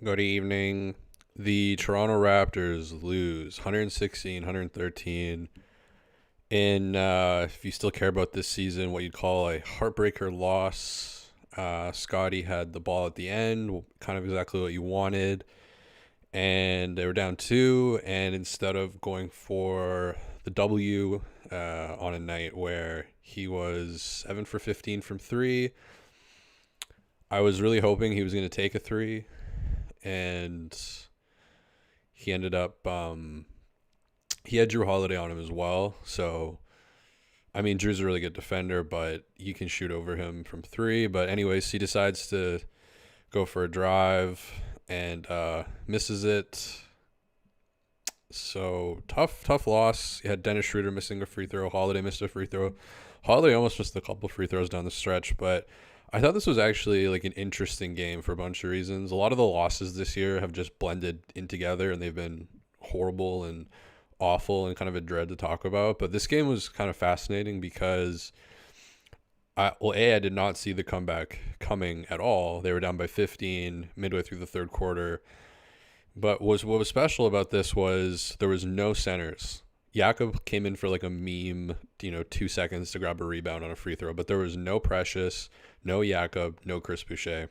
Good evening. The Toronto Raptors lose 116, 113 in, if you still care about this season, what you'd call a heartbreaker loss. Scottie had the ball at the end, kind of exactly what you wanted, and they were down two. And instead of going for the W on a night where he was 7 for 15 from three, I was really hoping he was going to take a three, and he ended up he had Drew Holiday on him as well. So I mean, Drew's a really good defender, but you can shoot over him from three. But anyways, he decides to go for a drive and misses it. So tough loss. You had Dennis Schroeder missing a free throw. Holiday missed a free throw. Holiday almost missed a couple free throws down the stretch, but I thought this was actually like an interesting game for a bunch of reasons. A lot of the losses this year have just blended in together, and they've been horrible and awful and kind of a dread to talk about. But this game was kind of fascinating because I did not see the comeback coming at all. They were down by 15 midway through the third quarter. But what was special about this was there was no centers. Jakob came in for like a meme, 2 seconds to grab a rebound on a free throw, but there was no Precious, no Jakob, no Chris Boucher.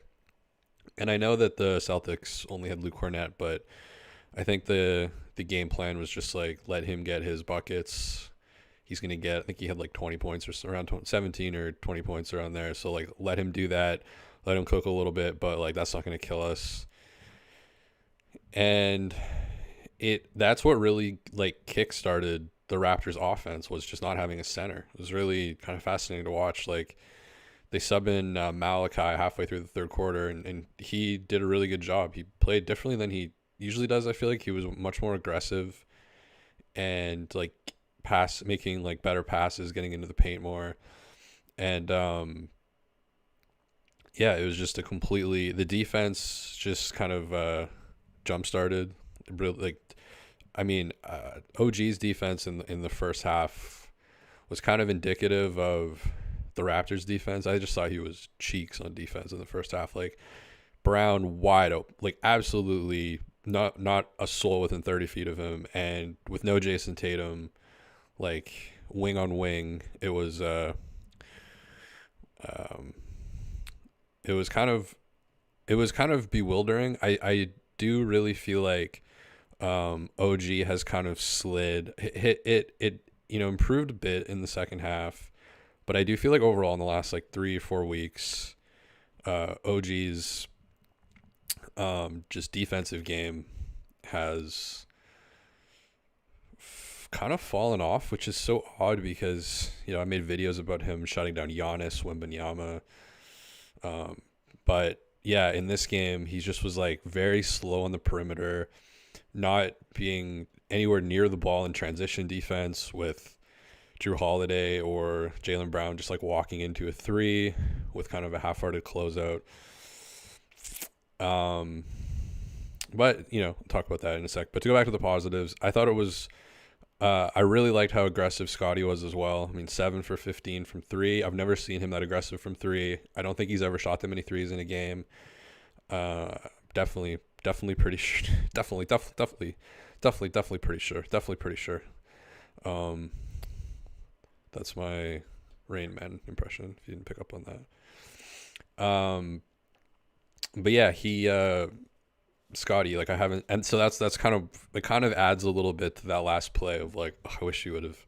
And I know that the Celtics only had Luke Cornett, but I think the game plan was just like let him get his buckets. He's going to get, I think he had like 20 points or around 17 or 20 points around there. So like let him do that, let him cook a little bit, but like that's not going to kill us. And that's what really like kickstarted the Raptors offense, was just not having a center. It was really kind of fascinating to watch. Like they sub in Malachi halfway through the third quarter, and he did a really good job. He played differently than he usually does. I feel like he was much more aggressive and like making like better passes, getting into the paint more. And yeah, it was just the defense just kind of jump started. Really, like, I mean, OG's defense in the first half was kind of indicative of the Raptors defense. I just thought he was cheeks on defense in the first half. Like Brown wide open, like absolutely not a soul within 30 feet of him, and with no Jason Tatum, like wing on wing, it was it was kind of bewildering. I do really feel like OG has kind of slid. It improved a bit in the second half, but I do feel like overall in the last like 3 or 4 weeks, OG's just defensive game has kind of fallen off, which is so odd because I made videos about him shutting down Giannis, Wembanyama, but yeah, in this game he just was like very slow on the perimeter, not being anywhere near the ball in transition defense with Drew Holiday or Jaylen Brown just like walking into a three with kind of a half-hearted closeout. But talk about that in a sec. But to go back to the positives, I thought it was I really liked how aggressive Scottie was as well. I mean, 7 for 15 from three. I've never seen him that aggressive from three. I don't think he's ever shot that many threes in a game. Definitely pretty sure. Definitely pretty sure. Definitely pretty sure. That's my Rain Man impression, if you didn't pick up on that. But yeah, he Scottie, like I haven't, and so that's kind of, it kind of adds a little bit to that last play of like, oh, I wish he would have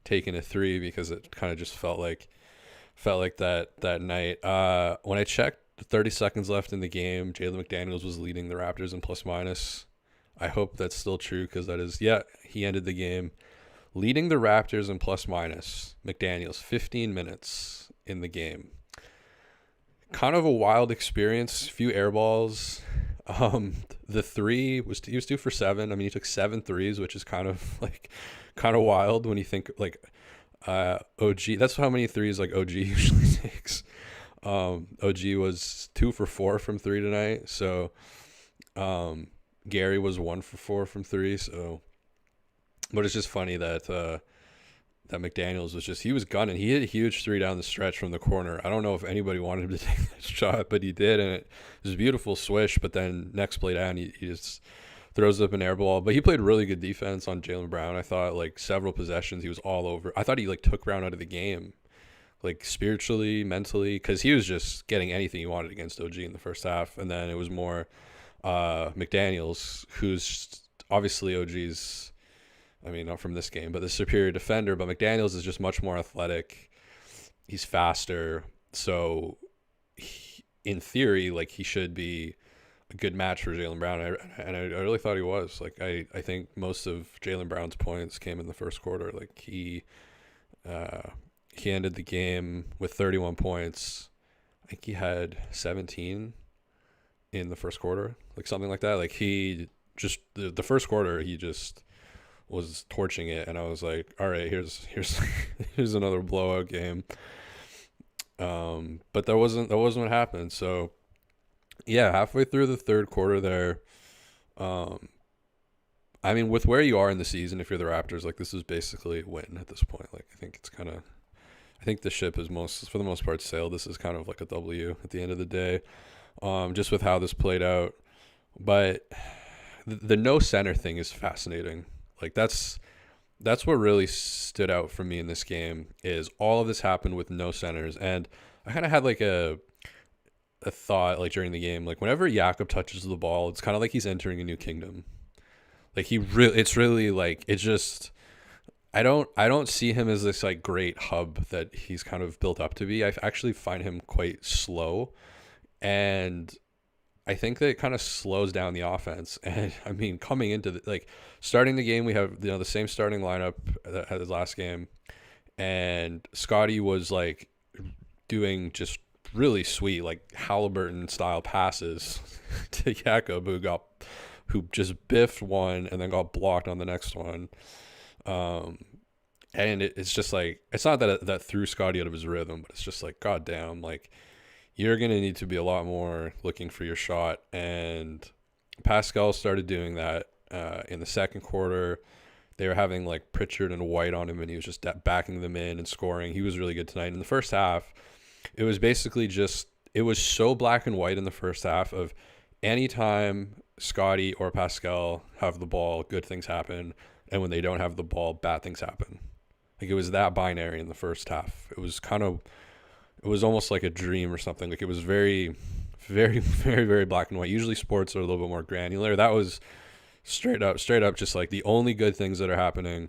taken a three, because it kind of just felt like that night. When I checked, 30 seconds left in the game, Jalen McDaniels was leading the Raptors in plus minus. I hope that's still true, because that is, yeah, he ended the game leading the Raptors in plus minus. McDaniels, 15 minutes in the game. Kind of a wild experience. Few air balls. The three he was 2 for 7. I mean, he took 7 threes, which is kind of wild when you think like OG. That's how many threes like OG usually takes. OG was 2 for 4 from three tonight. So Gary was 1 for 4 from three. So, but it's just funny that that McDaniels was just, he was gunning. He hit a huge three down the stretch from the corner. I don't know if anybody wanted him to take that shot, but he did, and it was a beautiful swish. But then next play down, he just throws up an air ball. But he played really good defense on Jaylen Brown. I thought like several possessions he was all over. I thought he like took Brown out of the game, like spiritually, mentally, because he was just getting anything he wanted against OG in the first half. And then it was more McDaniels, who's obviously OG's, I mean, not from this game, but the superior defender. But McDaniels is just much more athletic. He's faster. So in theory, like, he should be a good match for Jaylen Brown. And I really thought he was. Like, I think most of Jaylen Brown's points came in the first quarter. Like, he ended the game with 31 points. I think he had 17 in the first quarter, like something like that. Like, he just, the first quarter, he just was torching it, and I was like, all right, here's here's another blowout game. But that wasn't what happened. So yeah, halfway through the third quarter there, I mean, with where you are in the season, if you're the Raptors, like, this is basically a win at this point. Like, I think the ship is for the most part sailed. This is kind of like a W at the end of the day, just with how this played out. But the no center thing is fascinating. Like, that's what really stood out for me in this game, is all of this happened with no centers. And I kind of had like a thought, like, during the game, like, whenever Jakob touches the ball, it's kind of like he's entering a new kingdom. Like, it's really like, it's just, I don't see him as this like great hub that he's kind of built up to be. I actually find him quite slow, and I think that it kind of slows down the offense. And I mean, coming into starting the game, we have, the same starting lineup that had his last game, and Scottie was like doing just really sweet, like, Halliburton style passes to Jakob, who just biffed one and then got blocked on the next one. And it's just like, it's not that threw Scottie out of his rhythm, but it's just like, God damn, like, you're going to need to be a lot more looking for your shot. And Pascal started doing that in the second quarter. They were having like Pritchard and White on him, and he was just backing them in and scoring. He was really good tonight. In the first half, it was basically just, it was so black and white in the first half of anytime Scottie or Pascal have the ball, good things happen. And when they don't have the ball, bad things happen. Like, it was that binary in the first half. It was almost like a dream or something. Like, it was very, very, very, very black and white. Usually sports are a little bit more granular. That was straight up, just like the only good things that are happening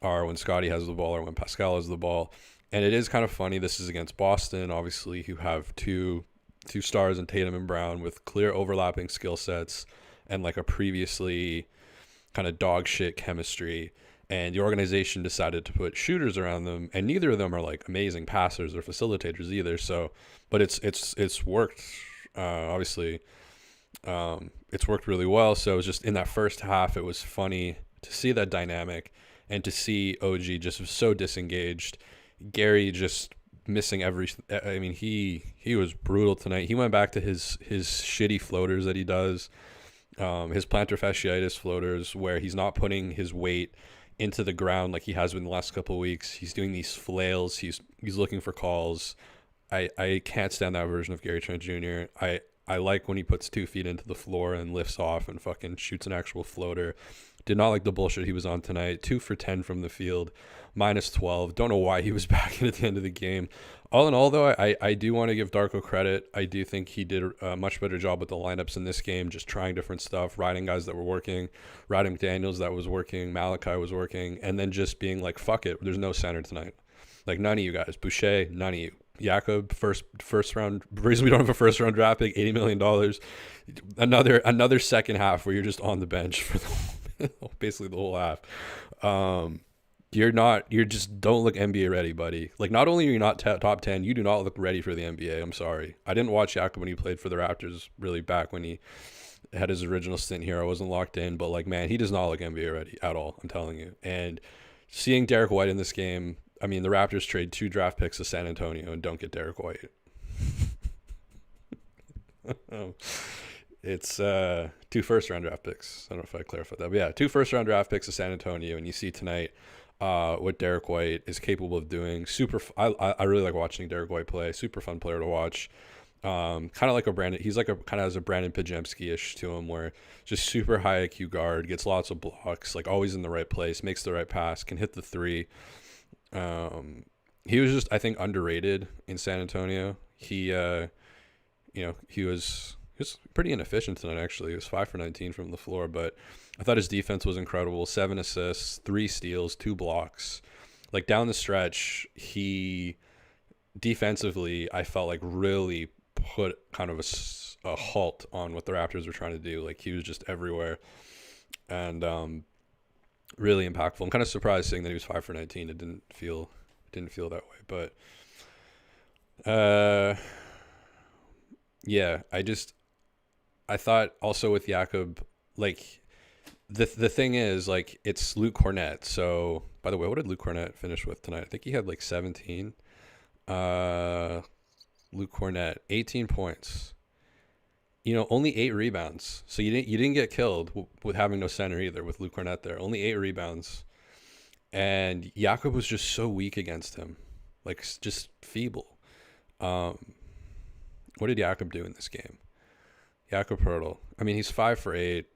are when Scottie has the ball or when Pascal has the ball. And it is kind of funny. This is against Boston, obviously, who have two stars in Tatum and Brown with clear overlapping skill sets and like a previously kind of dog shit chemistry. And the organization decided to put shooters around them, and neither of them are like amazing passers or facilitators either. So, but it's worked. Obviously, it's worked really well. So it was just in that first half, it was funny to see that dynamic and to see OG just so disengaged. Gary just missing I mean, he was brutal tonight. He went back to his shitty floaters that he does, his plantar fasciitis floaters, where he's not putting his weight into the ground like he has been the last couple of weeks. He's doing these flails. He's looking for calls. I can't stand that version of Gary Trent Jr. I like when he puts 2 feet into the floor and lifts off and fucking shoots an actual floater. Did not like the bullshit he was on tonight. 2 for 10 from the field, -12. Don't know why he was back in at the end of the game. All in all, though, I do want to give Darko credit. I do think he did a much better job with the lineups in this game, just trying different stuff, riding guys that were working, riding McDaniels that was working, Malachi was working, and then just being like, fuck it, there's no center tonight. Like, none of you guys. Boucher, none of you. Jakob, first round. The reason we don't have a first round draft pick, $80 million. Another second half where you're just on the bench for basically the whole half. You just don't look NBA ready, buddy. Like, not only are you not top 10, you do not look ready for the NBA. I'm sorry. I didn't watch Jakob when he played for the Raptors really back when he had his original stint here. I wasn't locked in, but like, man, he does not look NBA ready at all. I'm telling you. And seeing Derek White in this game, I mean, the Raptors trade 2 draft picks to San Antonio and don't get Derek White. It's 2 first-round draft picks. I don't know if I clarified that. But yeah, 2 first-round draft picks to San Antonio. And you see tonight, what Derek White is capable of doing. I really like watching Derek White play. Super fun player to watch. Kind of like a Brandon. He's like a kind of has a Brandon Pajemski-ish to him, where just super high IQ guard, gets lots of blocks, like always in the right place, makes the right pass, can hit the three. He was just, I think, underrated in San Antonio. He was pretty inefficient tonight. Actually, he was 5 for 19 from the floor, but I thought his defense was incredible. 7 assists, 3 steals, 2 blocks. Like down the stretch, he defensively, I felt like really put kind of a halt on what the Raptors were trying to do. Like he was just everywhere, and really impactful. I'm kind of surprised seeing that he was 5 for 19. It didn't feel that way, but yeah, I thought also with Jakob, like the thing is, like, it's Luke Cornett. So by the way, what did Luke Cornett finish with tonight? I think he had like 17. Luke Cornett, 18 points. Only 8 rebounds. So you didn't get killed with having no center either with Luke Cornett there. Only 8 rebounds. And Jakob was just so weak against him. Like, just feeble. What did Jakob do in this game? Jakob Poeltl. I mean, he's 5 for 8,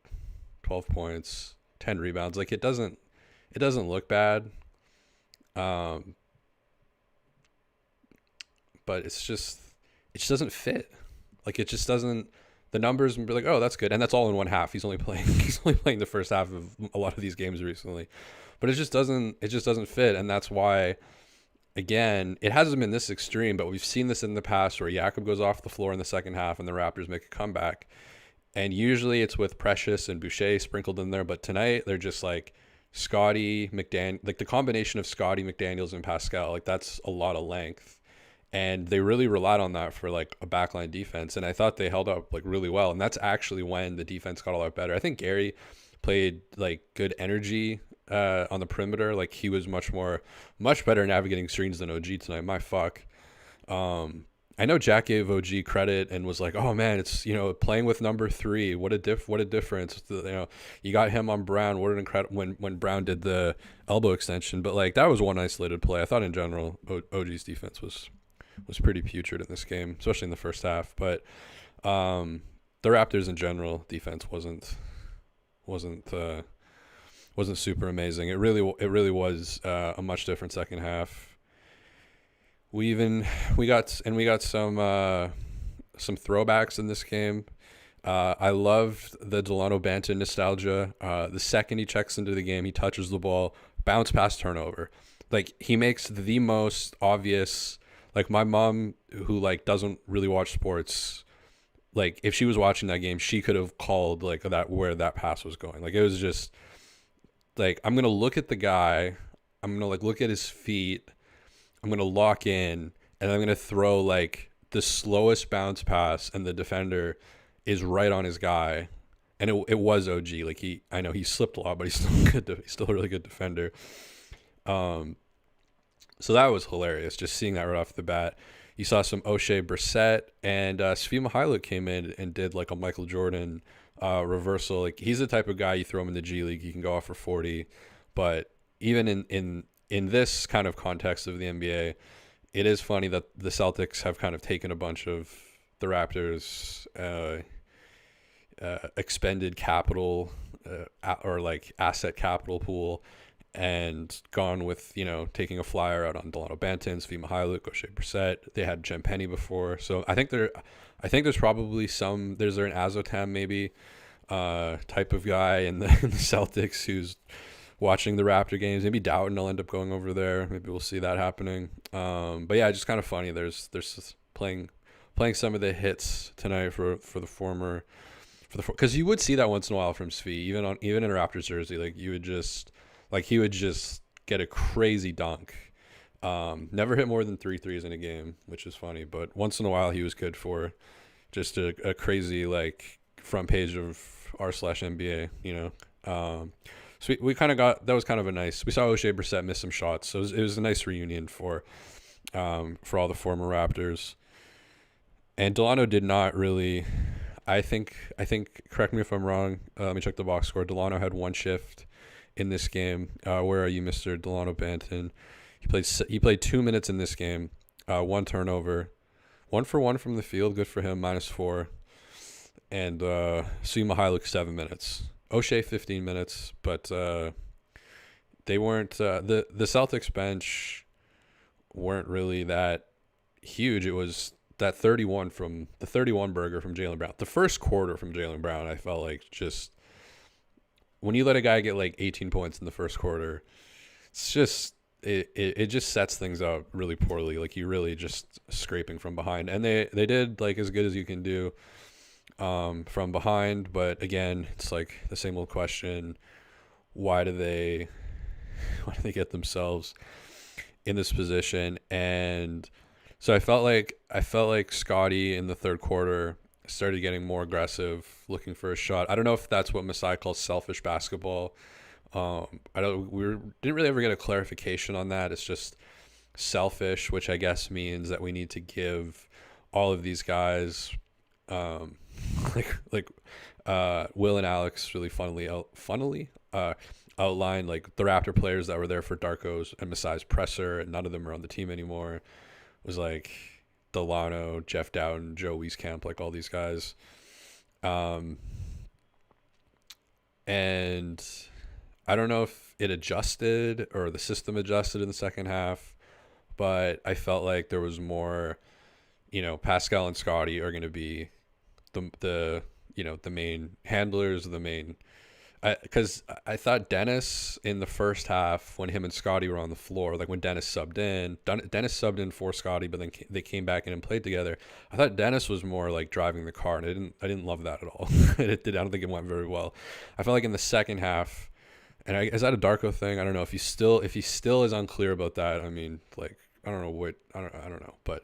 12 points, 10 rebounds. Like, it doesn't look bad. But it just doesn't fit. Like, it just doesn't. The numbers be like, oh, that's good, and that's all in one half. He's only playing the first half of a lot of these games recently, but it just doesn't fit, and that's why. Again, it hasn't been this extreme, but we've seen this in the past where Jakob goes off the floor in the second half and the Raptors make a comeback, and usually it's with Precious and Boucher sprinkled in there. But tonight they're just like Scottie, like the combination of Scottie, McDaniels, and Pascal. Like that's a lot of length. And they really relied on that for like a backline defense. And I thought they held up like really well. And that's actually when the defense got a lot better. I think Gary played like good energy on the perimeter. Like he was much better navigating screens than OG tonight. My fuck. I know Jack gave OG credit and was like, oh man, it's, playing with number 3. What a difference. You got him on Brown. What an incredible, when Brown did the elbow extension. But like that was one isolated play. I thought in general, OG's defense was pretty putrid in this game, especially in the first half. But the Raptors in general defense wasn't super amazing. It really was a much different second half. We got some throwbacks in this game. I loved the Delano Banton nostalgia. The second he checks into the game, he touches the ball, bounce pass, turnover. Like he makes the most obvious. Like my mom, who like doesn't really watch sports, like if she was watching that game, she could have called like that where that pass was going. Like it was just like, I'm gonna look at the guy, I'm gonna like look at his feet, I'm gonna lock in, and I'm gonna throw like the slowest bounce pass, and the defender is right on his guy, and it was OG. Like I know he slipped a lot, but he's still good. He's still a really good defender. So that was hilarious, just seeing that right off the bat. You saw some O'Shea Brissett, and Svi Mykhailiuk came in and did like a Michael Jordan reversal. Like he's the type of guy you throw him in the G League, he can go off for 40. But even in this kind of context of the NBA, it is funny that the Celtics have kind of taken a bunch of the Raptors' expended capital or like asset capital pool, and gone with, taking a flyer out on Delano Banton, Svi Mykhailiuk, O'Shea Brissett. They had Jem Penny before. So I think there's probably there's an Azotam maybe type of guy in the Celtics who's watching the Raptor games. Maybe Doughton will end up going over there. Maybe we'll see that happening. But yeah, just kind of funny. There's playing some of the hits tonight for the former, because you would see that once in a while from Svi, even in a Raptors jersey. Like he would just get a crazy dunk. Never hit more than 3 threes in a game, which is funny. But once in a while, he was good for just a crazy like front page of r/NBA. So we kind of got, that was kind of a nice. We saw O'Shea Brissett miss some shots, so it was a nice reunion for all the former Raptors. And Delano did not really. I think. Correct me if I'm wrong. Let me check the box score. Delano had 1 shift in this game. Where are you, Mr. Delano Banton? He played 2 minutes in this game. One turnover, 1 for 1 from the field. Good for him. -4. And Sui Mihailuk 7 minutes. O'Shea 15 minutes, but they weren't the Celtics bench weren't really that huge. It was that 31 burger from Jaylen Brown. The first quarter from Jaylen Brown, I felt like, just when you let a guy get like 18 points in the first quarter, it's just it just sets things up really poorly. Like, you really just scraping from behind, and they did like as good as you can do from behind. But again, it's like the same old question: why do they get themselves in this position? And so I felt like Scottie in the third quarter started getting more aggressive, looking for a shot. I don't know if that's what Masai calls selfish basketball. Didn't really ever get a clarification on that. It's just selfish, which I guess means that we need to give all of these guys, like Will and Alex really funnily outlined, like, the Raptor players that were there for Darko's and Masai's presser, and none of them are on the team anymore. It was like Dalano, Jeff Dowden, Joe Wieskamp, like all these guys. And I don't know if it adjusted or the system adjusted in the second half, but I felt like there was more, Pascal and Scottie are going to be the main handlers, the main, because I thought Dennis in the first half, when him and Scottie were on the floor, like when Dennis subbed in for Scottie, but then they came back in and played together. I thought Dennis was more like driving the car, and I didn't love that at all. I don't think it went very well. I felt like in the second half, and is that a Darko thing? I don't know if he still is unclear about that. I mean, like, I don't know, but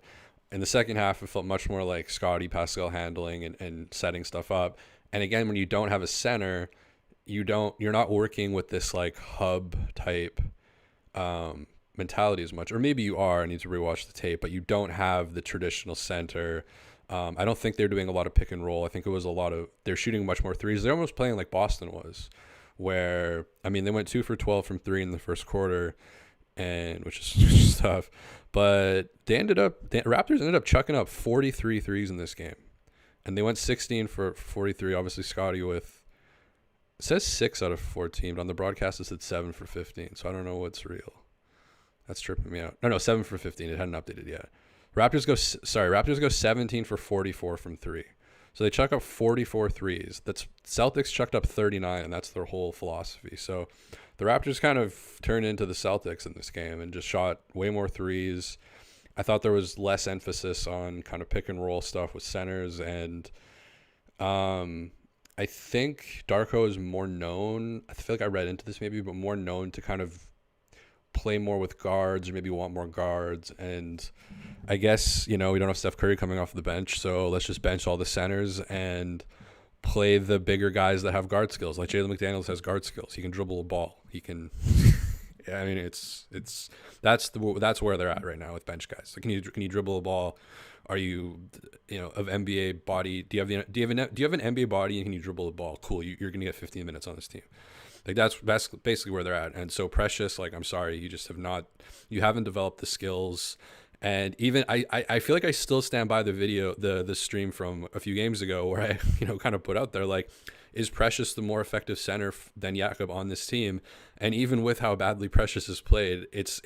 in the second half, it felt much more like Scottie, Pascal handling and setting stuff up. And again, when you don't have a center, you're not working with this like hub type mentality as much, or maybe you are. I need to rewatch the tape, but you don't have the traditional center. I don't think they're doing a lot of pick and roll. I think it was they're shooting much more threes. They're almost playing like Boston was, where, I mean, they went 2 for 12 from 3 in the first quarter, and which is tough. But the Raptors ended up chucking up 43 threes in this game, and they went 16 for 43. Obviously, Scottie it says 6 out of 14, but on the broadcast it said 7 for 15. So I don't know what's real. That's tripping me out. No, 7 for 15. It hadn't updated yet. Raptors go 17 for 44 from 3. So they chuck up 44 threes. That's Celtics chucked up 39, and that's their whole philosophy. So the Raptors kind of turned into the Celtics in this game and just shot way more threes. I thought there was less emphasis on kind of pick and roll stuff with centers, and I think Darko is more known. I feel like I read into this maybe, but more known to kind of play more with guards, or maybe want more guards. And I guess, we don't have Steph Curry coming off the bench, so let's just bench all the centers and play the bigger guys that have guard skills. Like Jalen McDaniels has guard skills. He can dribble a ball. He can. I mean, that's where they're at right now with bench guys. Like, can you dribble a ball? Are you, of NBA body? Do you have an NBA body, and can you dribble a ball? Cool. You're gonna get 15 minutes on this team. Like, that's basically where they're at. And so Precious, like, I'm sorry, you haven't developed the skills. And even I feel like I still stand by the video, the stream from a few games ago, where I kind of put out there, like, is Precious the more effective center than Jakob on this team? And even with how badly Precious has played, it's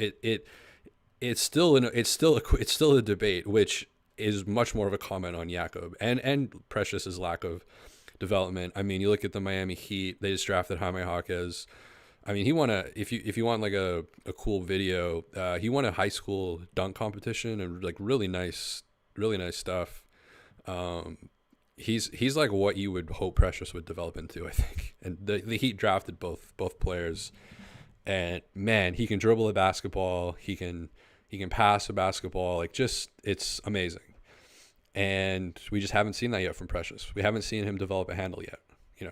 still a debate, which is much more of a comment on Jakob and Precious's lack of development. I mean, you look at the Miami Heat; they just drafted Jaime Jaquez. I mean, he won if you want like a cool video, he won a high school dunk competition, and like really nice stuff. He's like what you would hope Precious would develop into, I think. And the Heat drafted both players, and man, he can dribble a basketball. He can pass a basketball. Like, just, it's amazing. And we just haven't seen that yet from Precious. We haven't seen him develop a handle yet. He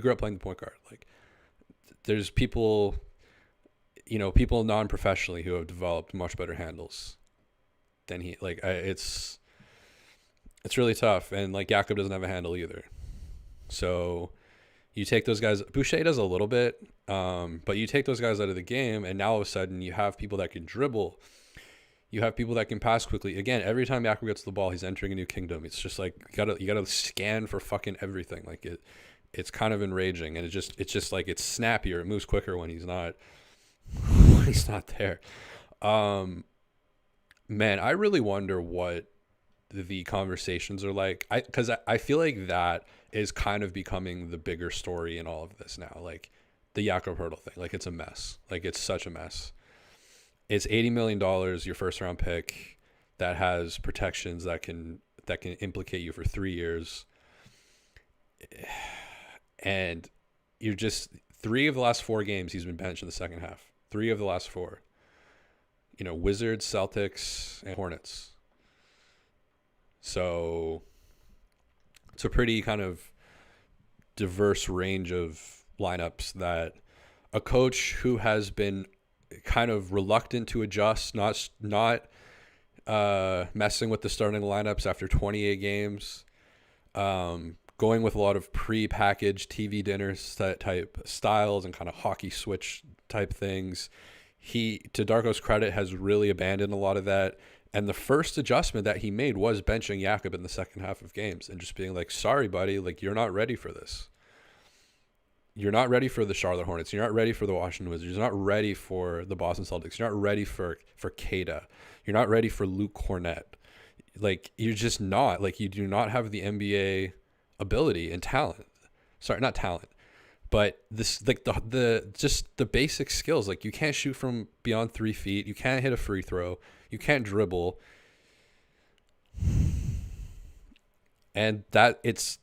grew up playing the point guard. Like, there's people non-professionally who have developed much better handles than he. Like, it's really tough. And like, Jakob doesn't have a handle either. So, You take those guys. Boucher does a little bit, but you take those guys out of the game, and now all of a sudden you have people that can dribble. You have people that can pass quickly. Again, every time Jakob gets the ball, he's entering a new kingdom. It's just like you gotta scan for fucking everything. Like it's kind of enraging, and it's just like it's snappier. It moves quicker when he's not there. Man, I really wonder what the conversations are like. Because I feel like that is kind of becoming the bigger story in all of this now. Like the Jakob Hurdle thing. Like it's a mess. Like it's such a mess. It's $80 million, your first round pick that has protections that can implicate you for 3 years. And you're just 3 of the last 4 games he's been benched in the second half. 3 of the last 4. Wizards, Celtics, and Hornets. So it's a pretty kind of diverse range of lineups that a coach who has been kind of reluctant to adjust, not messing with the starting lineups after 28 games, going with a lot of pre-packaged TV dinners type styles and kind of hockey switch type things. He, to Darko's credit, has really abandoned a lot of that. And the first adjustment that he made was benching Jakob in the second half of games and just being like, sorry, buddy, like you're not ready for this. You're not ready for the Charlotte Hornets. You're not ready for the Washington Wizards. You're not ready for the Boston Celtics. You're not ready for Kada. You're not ready for Luke Cornett. Like, you're just not. Like, you do not have the NBA ability and talent. Sorry, not talent. But this, like, the basic skills. Like, you can't shoot from beyond 3 feet. You can't hit a free throw. You can't dribble. And that it's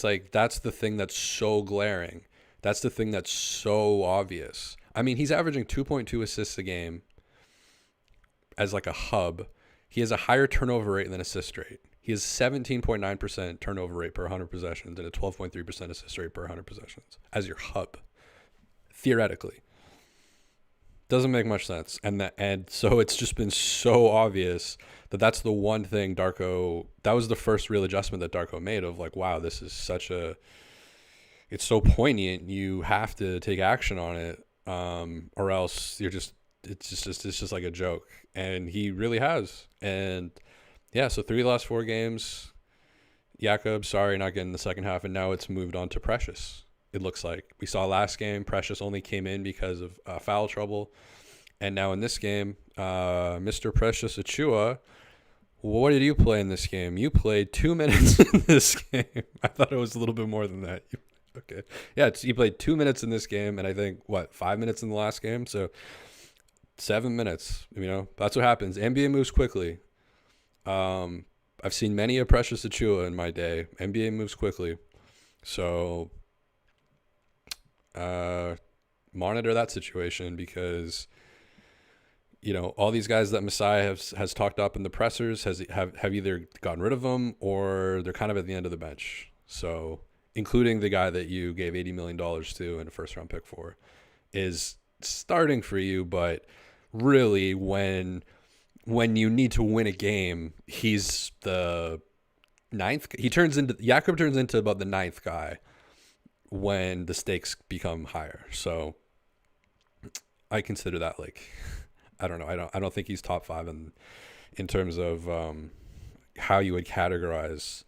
like that's the thing that's so glaring. That's the thing that's so obvious. I mean, he's averaging 2.2 assists a game as like a hub. He has a higher turnover rate than assist rate. He has 17.9% turnover rate per 100 possessions and a 12.3% assist rate per 100 possessions as your hub. Theoretically. Doesn't make much sense. And so it's just been so obvious that that's the one thing Darko, that was the first real adjustment that Darko made of like, wow, this is it's so poignant. You have to take action on it. Or else it's just like a joke. And he really has. And yeah, so 3 of the last 4 games, Jakob, sorry, not getting the second half. And now it's moved on to Precious. It looks like we saw last game, Precious only came in because of foul trouble. And now in this game, Mr. Precious Achiuwa, what did you play in this game? You played 2 minutes in this game. I thought it was a little bit more than that. Okay. Yeah, you played 2 minutes in this game, and I think, 5 minutes in the last game? So 7 minutes, that's what happens. NBA moves quickly. I've seen many a Precious Achiuwa in my day. NBA moves quickly. So monitor that situation because all these guys that Masai has talked up in the pressers have either gotten rid of them or they're kind of at the end of the bench. So including the guy that you gave $80 million to and a first round pick for is starting for you, but really when you need to win a game, he's the ninth. Jakob turns into about the 9th guy when the stakes become higher. So I consider that like, I don't know. I don't think he's top 5 in terms of how you would categorize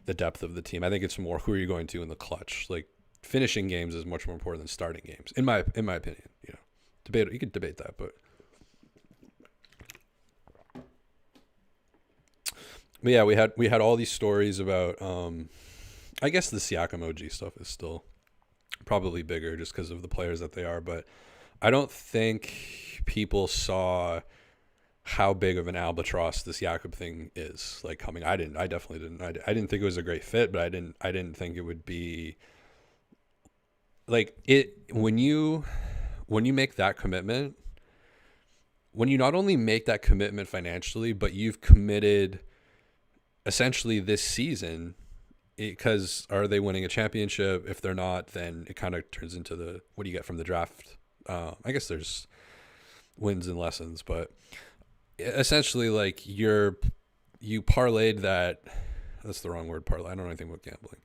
the depth of the team. I think it's more who are you going to in the clutch. Like finishing games is much more important than starting games, in my opinion. You could debate that, but yeah, we had all these stories about. I guess the Siakam OG stuff is still probably bigger just because of the players that they are, but I don't think people saw how big of an albatross this Jakob thing is like coming. I definitely didn't. I didn't think it was a great fit, but I didn't think it would be like it when you make that commitment, when you not only make that commitment financially, but you've committed essentially this season. Because are they winning a championship? If they're not, then it kind of turns into what do you get from the draft? I guess there's wins and lessons, but essentially like you parlayed that. That's the wrong word, parlay. I don't know anything about gambling,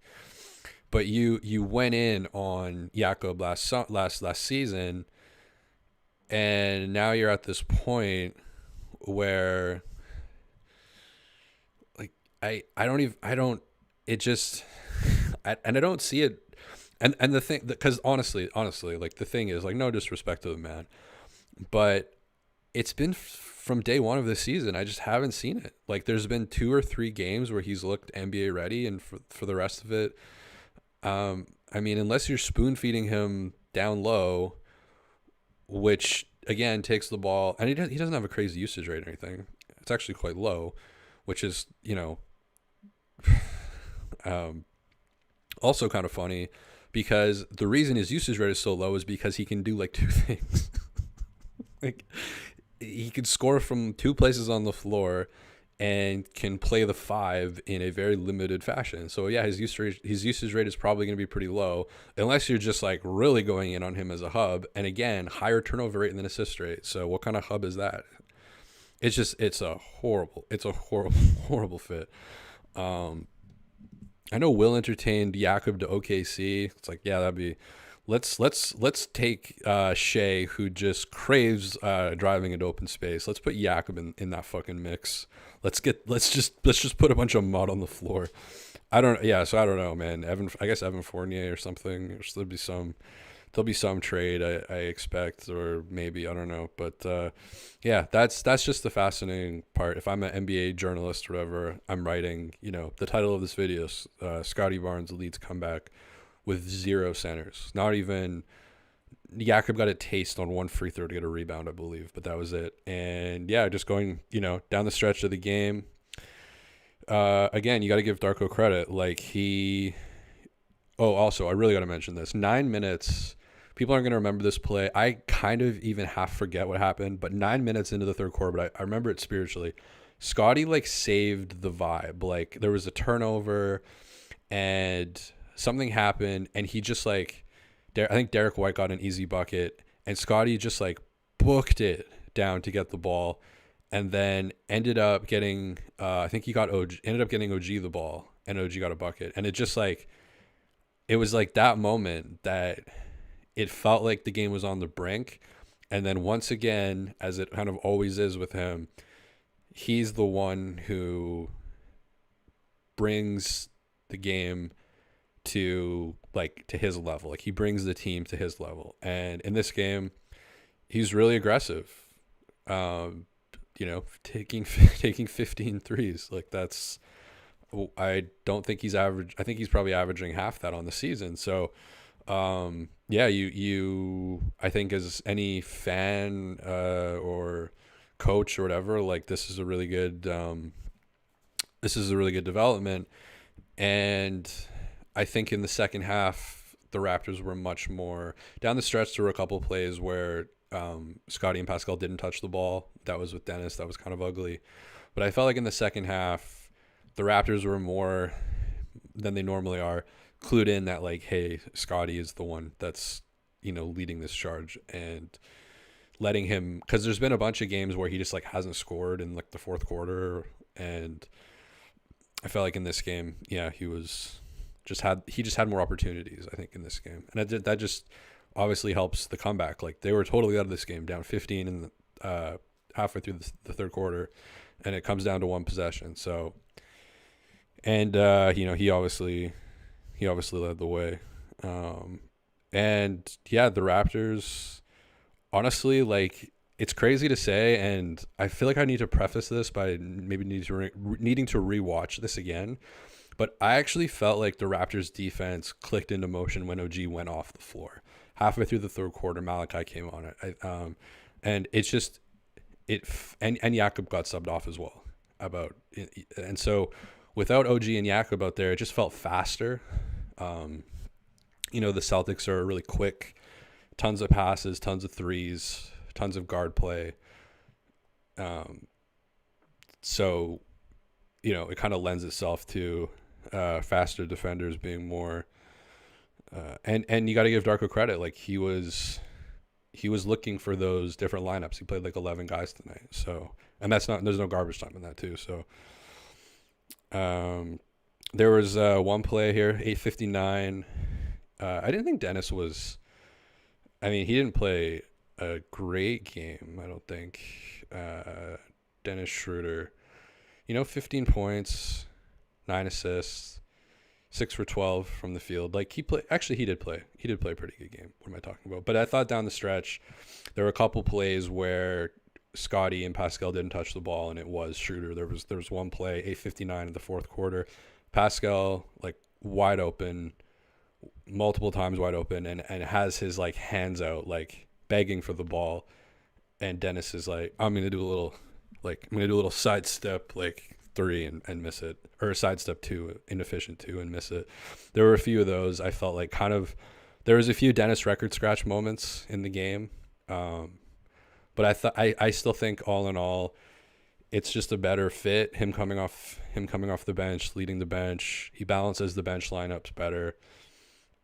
But you went in on Jakob last season, and now you're at this point where like I don't it just and I don't see it. And the thing, because honestly, like the thing is, like, no disrespect to the man, but it's been from day one of this season. I just haven't seen it. Like, there's been 2 or 3 games where he's looked NBA ready, and for the rest of it, I mean, unless you're spoon feeding him down low, which again takes the ball, and he doesn't have a crazy usage rate or anything. It's actually quite low, which is, also kind of funny, because the reason his usage rate is so low is because he can do like 2 things. Like, he can score from 2 places on the floor and can play the 5 in a very limited fashion. So yeah, his usage rate is probably going to be pretty low unless you're just like really going in on him as a hub. And again, higher turnover rate than assist rate. So what kind of hub is that? It's a horrible horrible fit. I know Will entertained Jakob to OKC. It's like, yeah, that'd be. Let's take Shea, who just craves driving into open space. Let's put Jakob in that fucking mix. Let's just put a bunch of mud on the floor. So I don't know, man. I guess Evan Fournier or something. There'll be some trade I expect, or maybe, I don't know. But yeah, that's just the fascinating part. If I'm an NBA journalist or whatever, I'm writing, the title of this video, Scottie Barnes leads comeback with 0 centers. Not even Jakob got a taste on 1 free throw to get a rebound, I believe, but that was it. And yeah, just going, down the stretch of the game. Again, you got to give Darko credit. Like, also, I really got to mention this. 9 minutes. People aren't going to remember this play. I kind of even half forget what happened, but 9 minutes into the third quarter, but I remember it spiritually. Scottie, like, saved the vibe. Like, there was a turnover and something happened, and he just, like, I think Derek White got an easy bucket, and Scottie just, like, booked it down to get the ball, and then ended up getting I think he ended up getting OG the ball, and OG got a bucket. And it just, like, it was like that moment that it felt like the game was on the brink. And then once again, as it kind of always is with him, he's the one who brings the game to his level. Like, he brings the team to his level. And in this game, he's really aggressive. Taking 15 threes. Like, that's, I don't think he's average. I think he's probably averaging half that on the season. So, yeah, I think as any fan, or coach or whatever, like, this is a really good development. And I think in the second half, the Raptors were much more down the stretch. There were a couple of plays where Scottie and Pascal didn't touch the ball. That was with Dennis. That was kind of ugly. But I felt like in the second half, the Raptors were more than they normally are clued in that, like, hey, Scottie is the one that's, leading this charge, and letting him, because there's been a bunch of games where he just, like, hasn't scored in, like, the fourth quarter. And I felt like in this game, yeah, he just had more opportunities, I think, in this game. And that just obviously helps the comeback. Like, they were totally out of this game, down 15 in the halfway through the third quarter, and it comes down to 1 possession. So, and he obviously led the way. And yeah, the Raptors, honestly, like, it's crazy to say, and I feel like I need to preface this by maybe needing to rewatch this again. But I actually felt like the Raptors defense clicked into motion when OG went off the floor. Halfway through the third quarter, Malachi came on it. And it's just, and Jakob got subbed off as well. And so without OG and Jakob out there, it just felt faster. The Celtics are really quick, tons of passes, tons of threes, tons of guard play. So, it kind of lends itself to faster defenders being more. And you got to give Darko credit. Like, he was looking for those different lineups. He played like 11 guys tonight. So, and there's no garbage time in that too. So, There was one play here, 8:59. I didn't think Dennis was. I mean, he didn't play a great game, I don't think. Dennis Schroeder, 15 points, 9 assists, 6 for 12 from the field. Like he played. Actually, he did play. He did play a pretty good game. What am I talking about? But I thought down the stretch, there were a couple plays where Scottie and Pascal didn't touch the ball, and it was Schroeder. There was one play, 8:59 in the fourth quarter. Pascal like wide open, multiple times wide open, and has his like hands out like begging for the ball, and Dennis is like, I'm gonna do a little sidestep like three and miss it, or a sidestep two, inefficient two, and miss it. There were a few of those. I felt like there was a few Dennis record scratch moments in the game, but I still think all in all, it's just a better fit. Him coming off the bench, leading the bench. He balances the bench lineups better.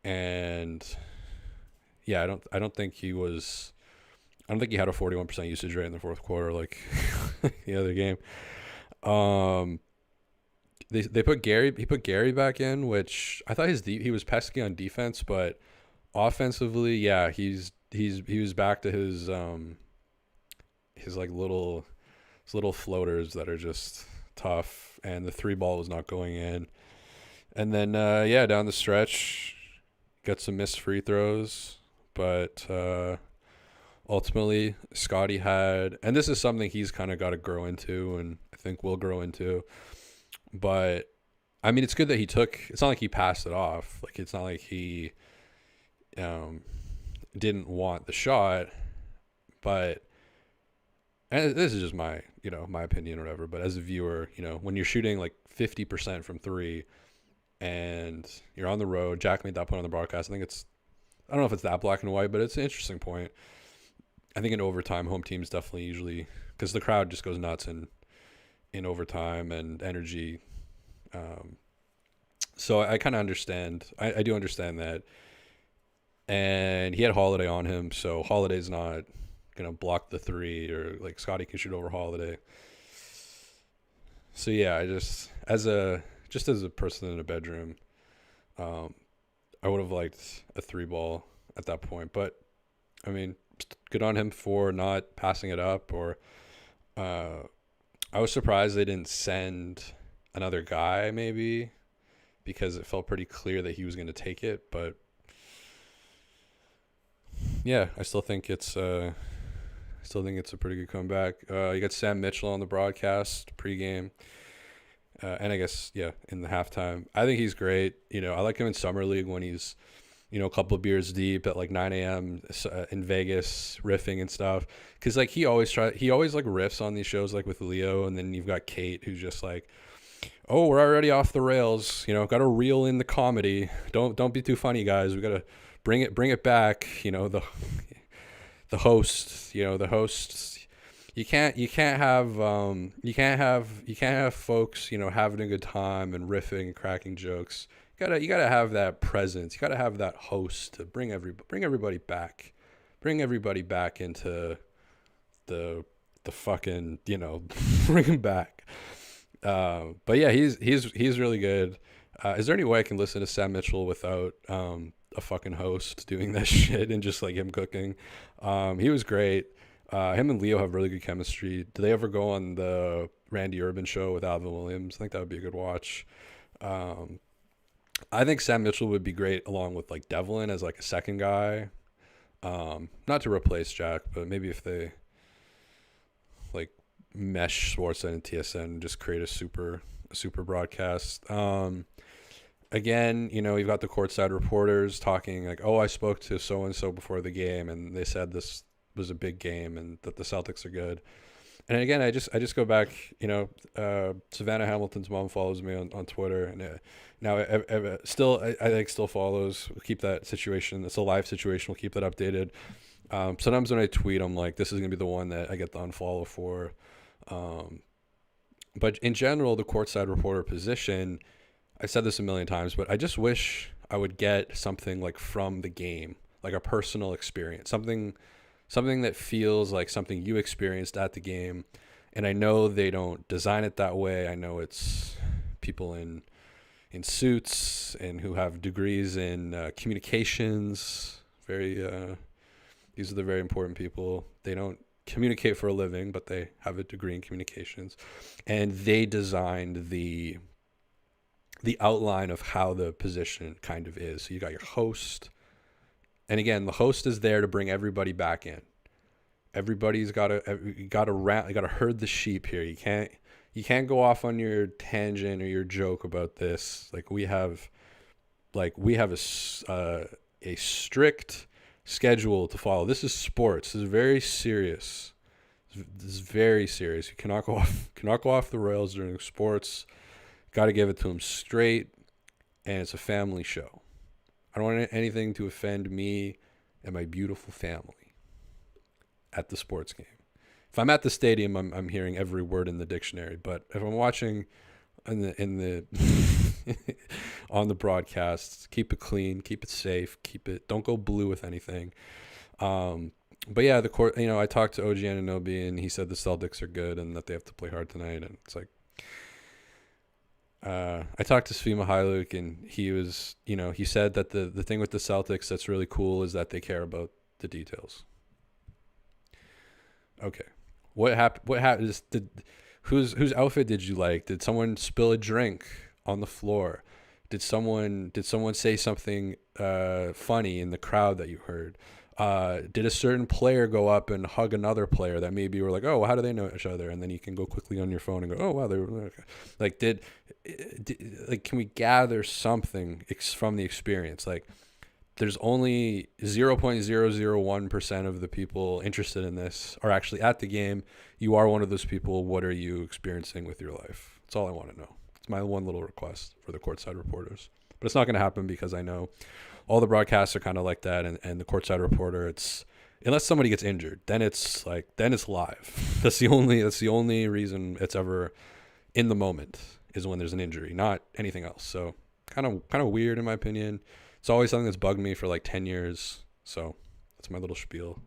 And yeah, I don't think he had a 41% usage rate in the fourth quarter like the other game. They put Gary back in, which I thought he was pesky on defense, but offensively, yeah, he was back to his like little floaters that are just tough, and the three ball was not going in. And then down the stretch, got some missed free throws, but ultimately Scottie had, and this is something he's kind of got to grow into, and I think will grow into. But I mean, it's good that it's not like he passed it off. Like, it's not like he didn't want the shot, but, and this is just my opinion or whatever, but as a viewer, when you're shooting like 50% from three and you're on the road, Jack made that point on the broadcast. I don't know if it's that black and white, but it's an interesting point. I think in overtime, home teams definitely usually, because the crowd just goes nuts in overtime and energy. So I kind of understand. I do understand that. And he had Holiday on him, so Holiday's not going to block the three, or like Scottie can shoot over Holiday. So yeah, I just as a person in a bedroom, I would have liked a three ball at that point. But I mean, good on him for not passing it up. Or I was surprised they didn't send another guy, maybe, because it felt pretty clear that he was going to take it. But yeah, I still think it's a pretty good comeback. You got Sam Mitchell on the broadcast pregame. And I guess, yeah, in the halftime. I think he's great. I like him in Summer League when he's, a couple of beers deep at like 9 a.m. In Vegas, riffing and stuff. Because like he always like riffs on these shows, like with Leo, and then you've got Kate, who's just like, oh, we're already off the rails. Got to reel in the comedy. Don't be too funny, guys. We got to bring it back. The host. The hosts. You can't have folks, having a good time and riffing and cracking jokes. You gotta have that presence. You gotta have that host to bring everybody back into the fucking, bring him back. But yeah, he's really good. Is there any way I can listen to Sam Mitchell without a fucking host doing that shit and just like him cooking? He was great. Him and Leo have really good chemistry. Do they ever go on the Randy Urban show with Alvin Williams? I think that would be a good watch. I think Sam Mitchell would be great along with like Devlin as like a second guy. Not to replace Jack, but maybe if they like mesh Sportsnet and TSN and just create a super broadcast. Again, you've got the courtside reporters talking like, oh, I spoke to so-and-so before the game, and they said this was a big game and that the Celtics are good. And again, I just go back, Savannah Hamilton's mom follows me on Twitter, and now I still follows. We'll keep that situation. It's a live situation. We'll keep that updated. Sometimes when I tweet, I'm like, this is going to be the one that I get the unfollow for. But in general, the courtside reporter position, I said this a million times, but I just wish I would get something like from the game, like a personal experience, something that feels like something you experienced at the game. And I know they don't design it that way. I know it's people in suits and who have degrees in communications. These are the very important people. They don't communicate for a living, but they have a degree in communications, and they designed the outline of how the position kind of is. So you got your host, and again, the host is there to bring everybody back in. Everybody's got to herd the sheep here. You can't go off on your tangent or your joke about this. Like we have a strict schedule to follow. This is sports. This is very serious. This is very serious. You cannot go off the rails during sports. Got to give it to them straight, and it's a family show. I don't want anything to offend me and my beautiful family at the sports game. If I'm at the stadium, I'm hearing every word in the dictionary. But if I'm watching in the on the broadcasts, keep it clean, keep it safe, don't go blue with anything. But yeah, the court. I talked to OG Anunoby, and he said the Celtics are good and that they have to play hard tonight. And it's like, I talked to Svi Mihailuk, and he said that the thing with the Celtics that's really cool is that they care about the details. Okay. What happened? Whose outfit did you like? Did someone spill a drink on the floor? Did someone say something funny in the crowd that you heard? Did a certain player go up and hug another player that maybe you were like, oh, how do they know each other? And then you can go quickly on your phone and go, oh wow, they were okay. Like can we gather something from the experience? Like, there's only 0.001% of the people interested in this are actually at the game. You are one of those people. What are you experiencing with your life? That's all I want to know. It's my one little request for the courtside reporters. But it's not going to happen because I know all the broadcasts are kind of like that. And the courtside reporter, unless somebody gets injured, then it's live. That's the only reason it's ever in the moment is when there's an injury, not anything else. So kind of weird in my opinion. It's always something that's bugged me for like 10 years. So that's my little spiel.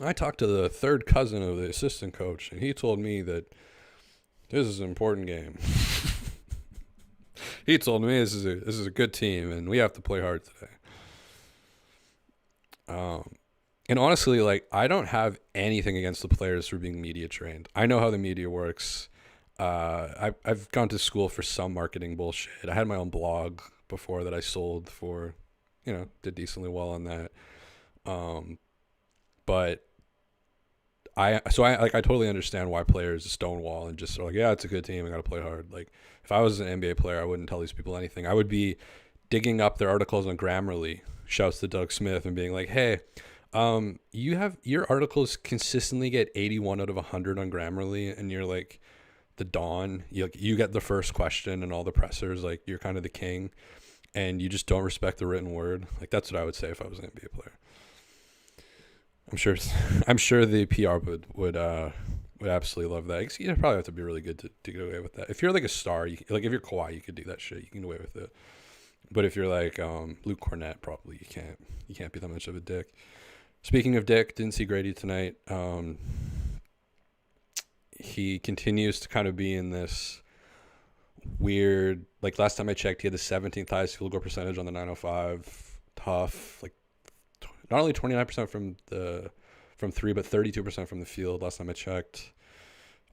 I talked to the third cousin of the assistant coach, and he told me that this is an important game. He told me this is a good team, and we have to play hard today. And honestly, like, I don't have anything against the players for being media trained. I know how the media works. I've gone to school for some marketing bullshit. I had my own blog before that I sold for, did decently well on that. But I totally understand why players stonewall and just are like, yeah, it's a good team, I got to play hard. Like, if I was an NBA player, I wouldn't tell these people anything. I would be digging up their articles on Grammarly, shouts to Doug Smith, and being like, hey, your articles consistently get 81 out of 100 on Grammarly, and you're like the Dawn. You get the first question and all the pressers, like, you're kind of the king, and you just don't respect the written word. Like, that's what I would say if I was an NBA player. I'm sure the PR would absolutely love that. You probably have to be really good to get away with that. If you're like a star, if you're Kawhi, you could do that shit. You can get away with it. But if you're like Luke Cornett, probably you can't. You can't be that much of a dick. Speaking of dick, didn't see Grady tonight. He continues to kind of be in this weird, like, last time I checked, he had the 17th highest field goal percentage on the 905. Tough, like, not only 29% from three, but 32% from the field. Last time I checked,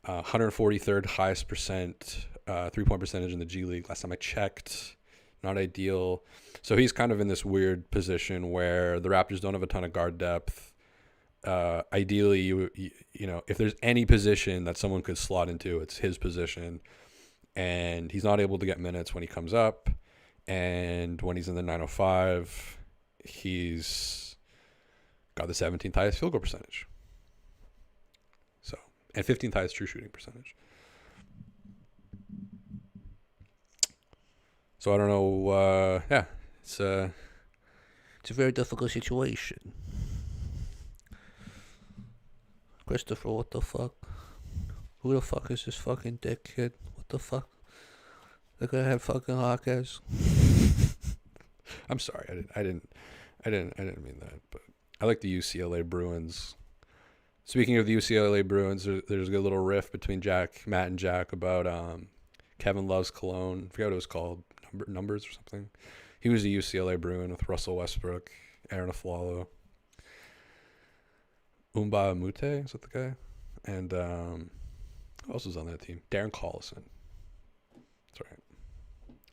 143rd highest percent 3-point percentage in the G League. Last time I checked, not ideal. So he's kind of in this weird position where the Raptors don't have a ton of guard depth. Ideally, you know, if there's any position that someone could slot into, it's his position, and he's not able to get minutes when he comes up, and when he's in the 905, he's got the 17th highest field goal percentage. So, and 15th highest true shooting percentage. So I don't know. It's a very difficult situation. Christopher, what the fuck? Who the fuck is this fucking dickhead? What the fuck? They're gonna have fucking Hawkeyes. I'm sorry, I didn't mean that, but I like the UCLA Bruins. Speaking of the UCLA Bruins, there's a good little riff between Matt and Jack about Kevin Love's cologne. I forget what it was called, numbers or something. He was a UCLA Bruin with Russell Westbrook, Aaron Aflalo, Umba Amute, is that the guy? And who else was on that team? Darren Collison. That's right.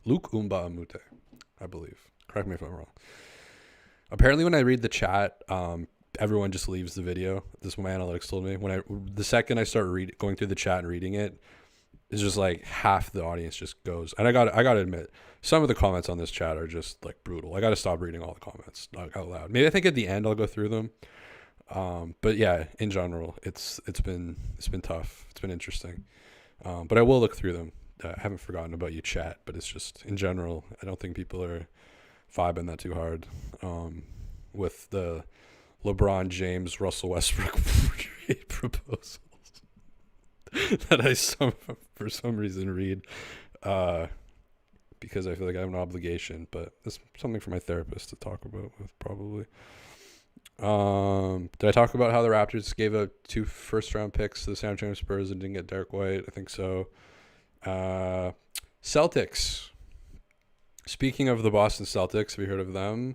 Luke Umba Amute, I believe. Correct me if I'm wrong. Apparently, when I read the chat, everyone just leaves the video. This is what my analytics told me. The second I start going through the chat and reading it, it's just like half the audience just goes. And I got to admit, some of the comments on this chat are just like brutal. I got to stop reading all the comments out loud. Maybe I think at the end I'll go through them. But yeah, in general, it's been tough. It's been interesting. But I will look through them. I haven't forgotten about you, chat. But it's just in general, I don't think people are vibing that too hard with the LeBron James, Russell Westbrook trade proposals that I for some reason read because I feel like I have an obligation. But it's something for my therapist to talk about with probably. Did I talk about how the Raptors gave up 2 first-round picks to the San Antonio Spurs and didn't get Derek White? I think so. Celtics. Speaking of the Boston Celtics, have you heard of them?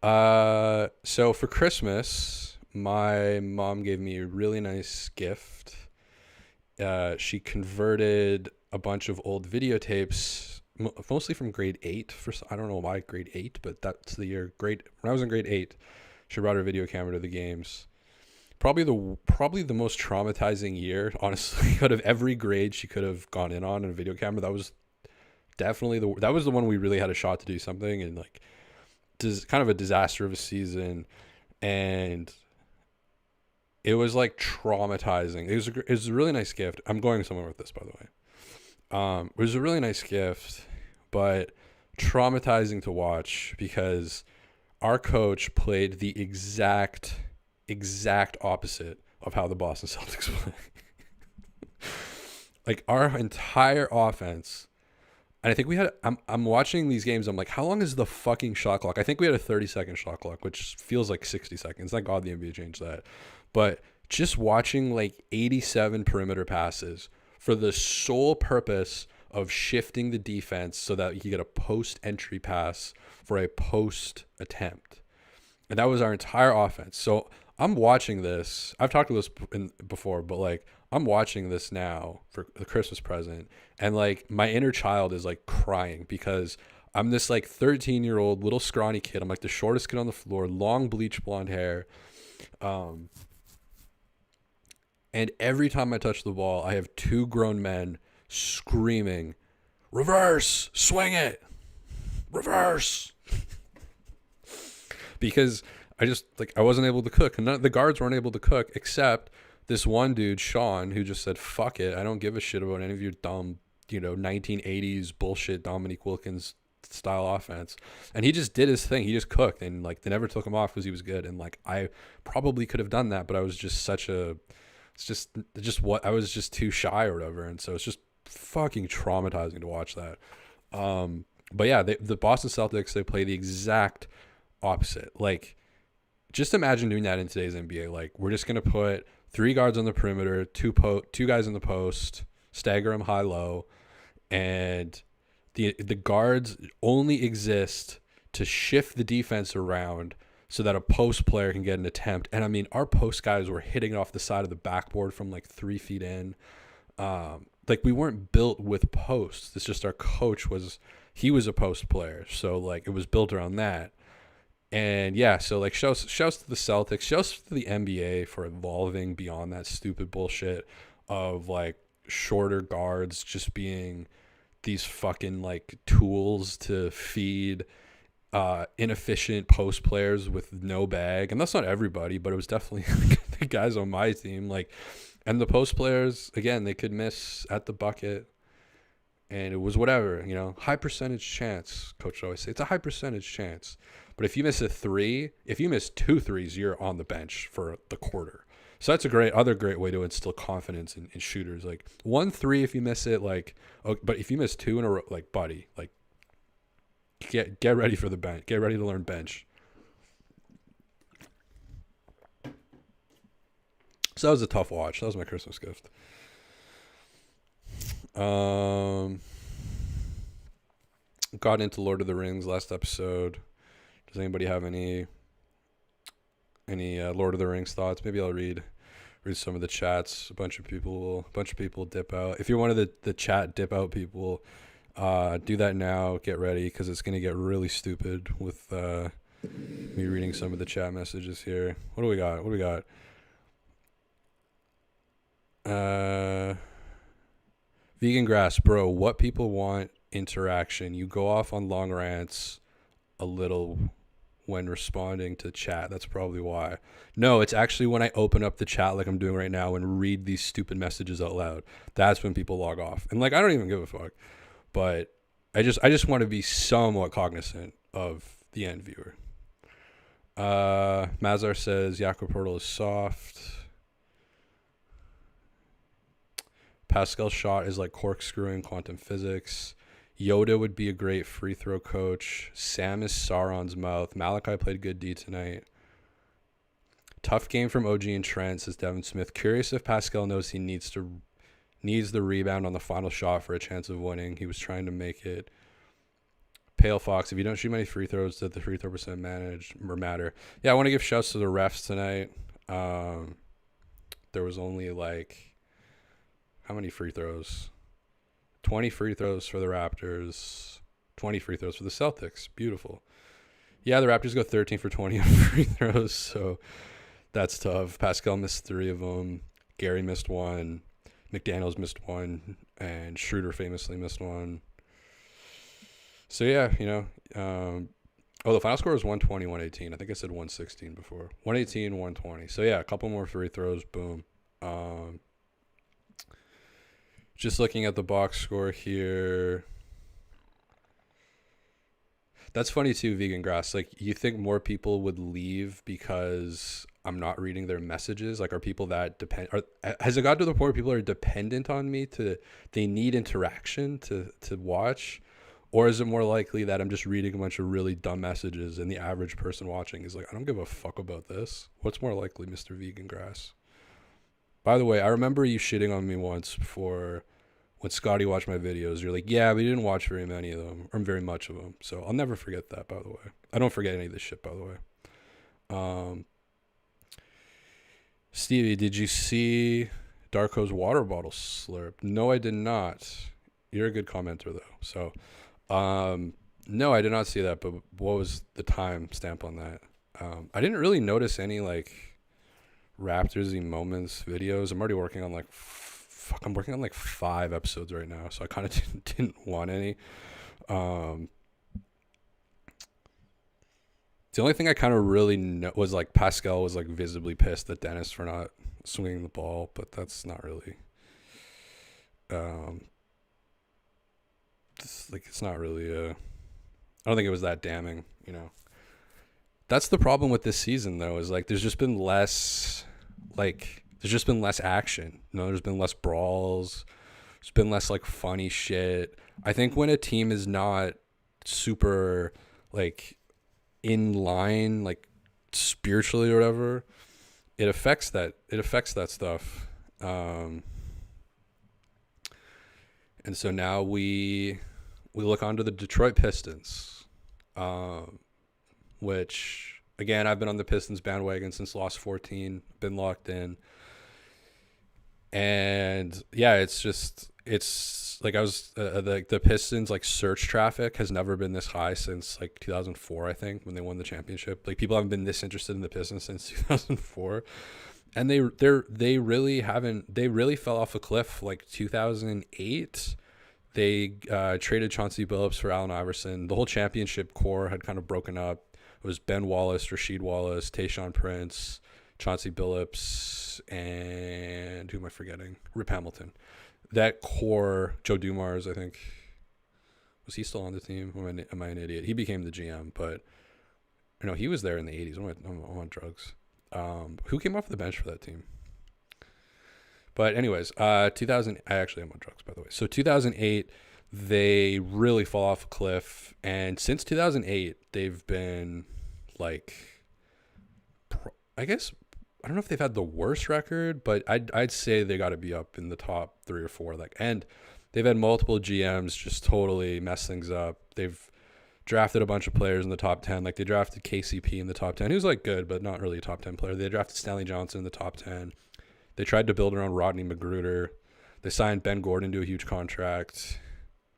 So for Christmas, my mom gave me a really nice gift. She converted a bunch of old videotapes, mostly from grade 8. I don't know why grade 8, but that's the year. When I was in grade 8, she brought her video camera to the games. Probably the most traumatizing year, honestly, out of every grade she could have gone in on a video camera. That was definitely the one we really had a shot to do something, and like kind of a disaster of a season, and it was like traumatizing. It was a really nice gift. I'm going somewhere with this, by the way. It was a really nice gift, but traumatizing to watch because our coach played the exact opposite of how the Boston Celtics play. Like our entire offense, and I think we had. I'm watching these games. I'm like, how long is the fucking shot clock? I think we had a 30-second shot clock, which feels like 60 seconds. Thank God the NBA changed that. But just watching like 87 perimeter passes for the sole purpose of shifting the defense so that you could get a post entry pass for a post attempt. And that was our entire offense. So I'm watching this. I've talked about this before, but like I'm watching this now for the Christmas present. And like my inner child is like crying because I'm this like 13-year-old little scrawny kid. I'm like the shortest kid on the floor, long bleach blonde hair. And every time I touch the ball, I have 2 grown men screaming, reverse, swing it, reverse. Because I wasn't able to cook, and the guards weren't able to cook except this one dude, Sean, who just said, fuck it, I don't give a shit about any of your dumb, 1980s bullshit Dominique Wilkins style offense. And he just did his thing. He just cooked, and like they never took him off because he was good. And like I probably could have done that, but I was just I was just too shy or whatever. And so it's just fucking traumatizing to watch that. But yeah, the Boston Celtics, they play the exact opposite. Like, just imagine doing that in today's NBA. Like, we're just gonna put 3 guards on the perimeter, 2 guys in the post, stagger them high low, and the guards only exist to shift the defense around so that a post player can get an attempt. And I mean, our post guys were hitting it off the side of the backboard from like 3 feet in. Like we weren't built with posts. It's just our coach was a post player. So like it was built around that. And yeah, so like shouts to the Celtics, shouts to the NBA for evolving beyond that stupid bullshit of like shorter guards just being these fucking like tools to feed inefficient post players with no bag. And that's not everybody, but it was definitely the guys on my team. Like, and the post players, again, they could miss at the bucket. And it was whatever, high percentage chance. Coach would always say it's a high percentage chance. But if you miss if you miss 2 threes, you're on the bench for the quarter. So that's other great way to instill confidence in shooters. Like 1 3, if you miss it, like, okay, but if you miss 2 in a row, like, buddy, like, get ready for the bench. Get ready to learn bench. So that was a tough watch. That was my Christmas gift. Got into Lord of the Rings last episode. Does anybody have any Lord of the Rings thoughts? Maybe I'll read some of the chats. A bunch of people dip out. If you're one of the chat dip out people, do that now. Get ready, because it's gonna get really stupid with me reading some of the chat messages here. What do we got? Vegan grass, bro. What people want interaction. You go off on long rants a little when responding to chat. That's probably why. No, it's actually when I open up the chat like I'm doing right now and read these stupid messages out loud. That's when people log off. And like, I don't even give a fuck. But I just want to be somewhat cognizant of the end viewer. Mazar says Jakob Portal is soft. Pascal's shot is like corkscrewing quantum physics. Yoda would be a great free throw coach. Sam is Sauron's mouth. Malachi played good D tonight. Tough game from OG and Trent, says Devin Smith. Curious if Pascal knows he needs the rebound on the final shot for a chance of winning. He was trying to make it. Pale Fox, if you don't shoot many free throws, does the free throw percent matter? Yeah, I want to give shouts to the refs tonight. There was only like, how many free throws? 20 free throws for the Raptors, 20 free throws for the Celtics. Beautiful. Yeah, the Raptors go 13 for 20 on free throws, so that's tough. Pascal missed 3 of them. Gary missed 1. McDaniels missed 1. And Schroeder famously missed 1. So, yeah, the final score was 120-118. I think I said 116 before. 118-120. So, yeah, a couple more free throws. Boom. Just looking at the box score here. That's funny too, Vegan Grass. Like, you think more people would leave because I'm not reading their messages? Like, are people that has it got to the point where people are dependent on me they need interaction to watch? Or is it more likely that I'm just reading a bunch of really dumb messages and the average person watching is like, I don't give a fuck about this? What's more likely, Mr. Vegan Grass? By the way, I remember you shitting on me once before when Scottie watched my videos. You're like, yeah, but you didn't watch very many of them, or very much of them. So I'll never forget that, by the way. I don't forget any of this shit, by the way. Stevie, did you see Darko's water bottle slurp? No, I did not. You're a good commenter, though. So, no, I did not see that, but what was the time stamp on that? I didn't really notice any, like, Raptors-y moments videos. I'm already working on like 5 episodes right now, so I kind of didn't want any. The only thing I kind of really know was like Pascal was like visibly pissed at Dennis for not swinging the ball, but that's not really it's not really I don't think it was that damning, That's the problem with this season, though, is like there's just been less action. There's been less brawls. There's been less like funny shit. I think when a team is not super like in line, like spiritually or whatever, it affects that stuff. And so now we look onto the Detroit Pistons. Which, again, I've been on the Pistons bandwagon since loss 14, been locked in. And yeah, it's like I was, the Pistons like search traffic has never been this high since like 2004, I think, when they won the championship. Like, people haven't been this interested in the Pistons since 2004. And they really fell off a cliff like 2008. They traded Chauncey Billups for Allen Iverson. The whole championship core had kind of broken up. It was Ben Wallace, Rasheed Wallace, Tayshaun Prince, Chauncey Billups, and who am I forgetting? Rip Hamilton. That core, Joe Dumars, I think. Was he still on the team? Am I an idiot? He became the GM, but he was there in the 80s. I'm on drugs. Who came off the bench for that team? But anyways, 2000. I actually am on drugs, by the way. So 2008, they really fall off a cliff, and since 2008, they've been like, I guess I don't know if they've had the worst record, but I'd say they got to be up in the top 3 or 4. Like, and they've had multiple GMs just totally mess things up. They've drafted a bunch of players in the top 10. Like, they drafted KCP in the top 10. He was like good, but not really a top 10 player. They drafted Stanley Johnson in the top 10. They tried to build around Rodney Magruder. They signed Ben Gordon to a huge contract.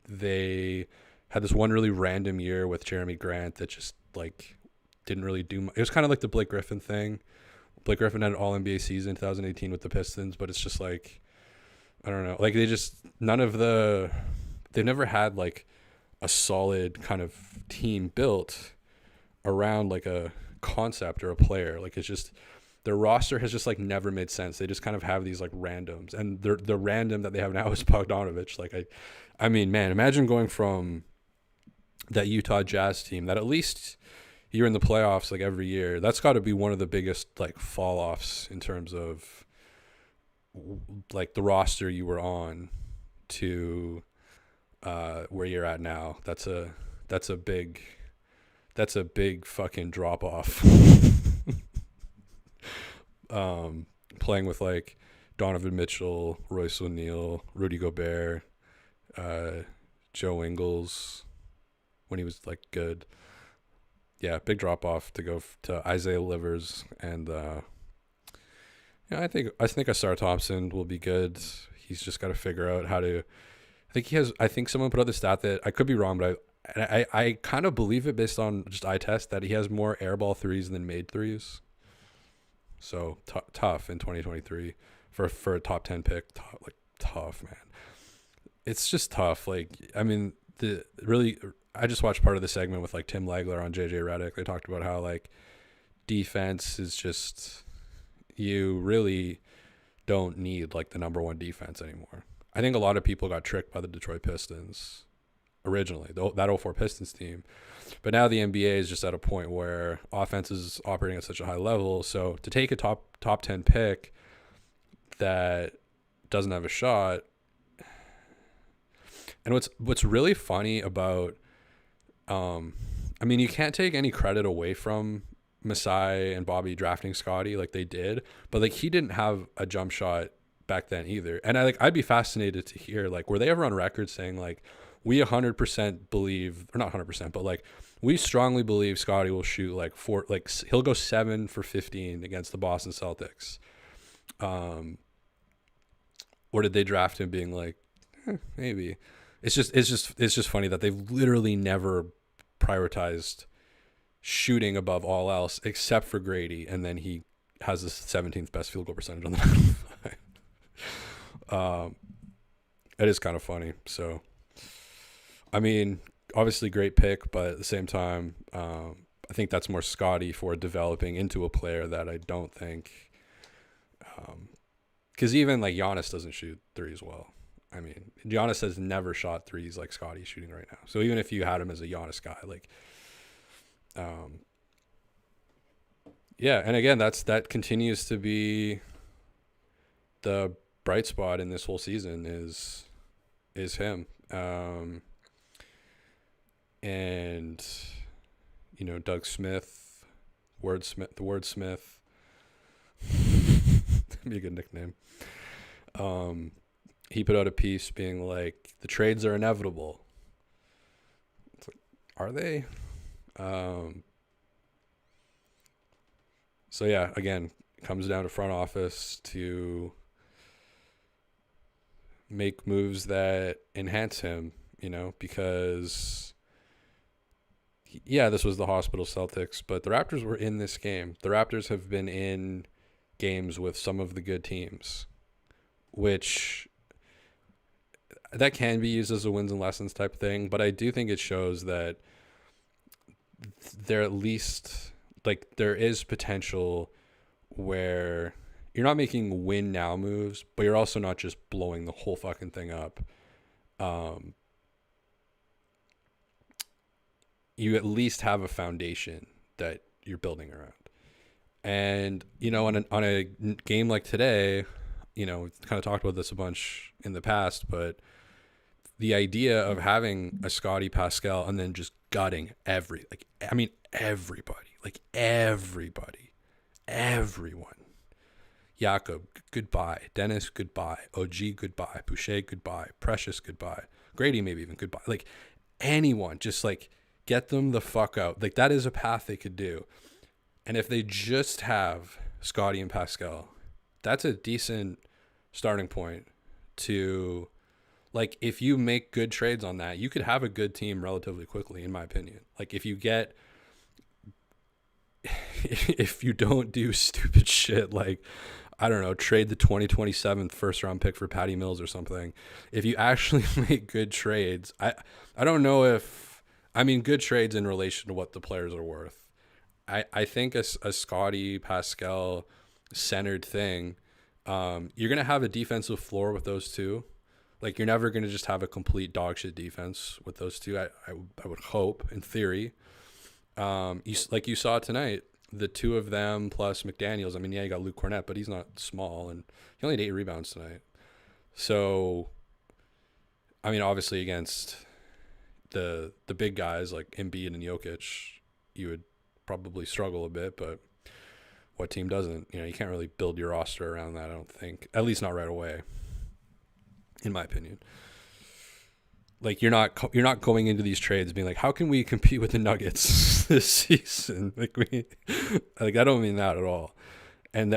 They had this one really random year with Jeremy Grant that just like didn't really do much. It was kind of like the Blake Griffin thing. Blake Griffin had an All-NBA season in 2018 with the Pistons, but it's just like, I don't know. Like, they've never had like a solid kind of team built around like a concept or a player. Like, it's just, their roster has just like never made sense. They just kind of have these like randoms, and the random that they have now is Bogdanovich. Like, I mean, man, imagine going from that Utah Jazz team that at least you're in the playoffs like every year. That's got to be one of the biggest like fall offs in terms of like the roster you were on to where you're at now. That's a big fucking drop off. Playing with like Donovan Mitchell, Royce O'Neal, Rudy Gobert, Joe Ingles when he was like good. Yeah, big drop off to go to Isaiah Livers, and I think Asar Thompson will be good. He's just got to figure out how to. I think someone put out the stat that I could be wrong, but I kind of believe it based on just eye test that he has more airball threes than made threes. So tough in 2023 for a top 10 pick. Tough, man. It's just tough. Like, I mean, I just watched part of the segment with like Tim Legler on JJ Redick. They talked about how like defense is just, you really don't need like the number one defense anymore. I think a lot of people got tricked by the Detroit Pistons originally, that 04 Pistons team. But now the NBA is just at a point where offense is operating at such a high level. So to take a top 10 pick that doesn't have a shot. And what's really funny about, I mean, you can't take any credit away from Masai and Bobby drafting Scottie like they did, but like he didn't have a jump shot back then either. And I'd be fascinated to hear, like, were they ever on record saying like, we 100% believe, or not 100%, but like we strongly believe Scottie will shoot like he'll go 7 for 15 against the Boston Celtics. Or did they draft him being like, maybe? It's just funny that they've literally never prioritized shooting above all else except for Grady, and then he has the 17th best field goal percentage on the 95. It is kind of funny. So, I mean, obviously great pick, but at the same time, I think that's more Scottie for developing into a player that I don't think, because even like Giannis doesn't shoot threes well. I mean, Giannis has never shot threes like Scottie's shooting right now. So even if you had him as a Giannis guy, like, yeah. And again, that continues to be the bright spot in this whole season is him. And, you know, Doug Smith, the Wordsmith, that'd be a good nickname. He put out a piece being like, the trades are inevitable. It's like, are they? So yeah, again, it comes down to front office to make moves that enhance him, you know, because yeah, this was the hospital Celtics, but the Raptors were in this game. The Raptors have been in games with some of the good teams, which that can be used as a wins and lessons type of thing, but I do think it shows that there at least, like, there is potential where you're not making win now moves, but you're also not just blowing the whole fucking thing up. You at least have a foundation that you're building around. And, you know, on a game like today, you know, we've kind of talked about this a bunch in the past, but the idea of having a Scottie, Pascal, and then just gutting everybody, everyone, Jakob, goodbye. Dennis, goodbye. OG, goodbye. Boucher, goodbye. Precious, goodbye. Grady, maybe even goodbye. Like anyone, just like get them the fuck out. Like that is a path they could do. And if they just have Scottie and Pascal, that's a decent starting point to, like, if you make good trades on that, you could have a good team relatively quickly, in my opinion. Like if you don't do stupid shit like, I don't know, trade the 2027 first round pick for Patty Mills or something. If you actually make good trades, I don't know if, I mean, good trades in relation to what the players are worth. I think a Scottie Pascal centered thing, you're going to have a defensive floor with those two. Like, you're never going to just have a complete dog shit defense with those two. I would hope, in theory. Like you saw tonight, the two of them plus McDaniels. I mean, yeah, you got Luke Cornett, but he's not small, and he only had 8 rebounds tonight. So, I mean, obviously against the big guys like Embiid and Jokic, you would probably struggle a bit, but what team doesn't? You know, you can't really build your roster around that, I don't think. At least not right away, in my opinion. Like, you're not going into these trades being like, how can we compete with the Nuggets this season? I don't mean that at all. And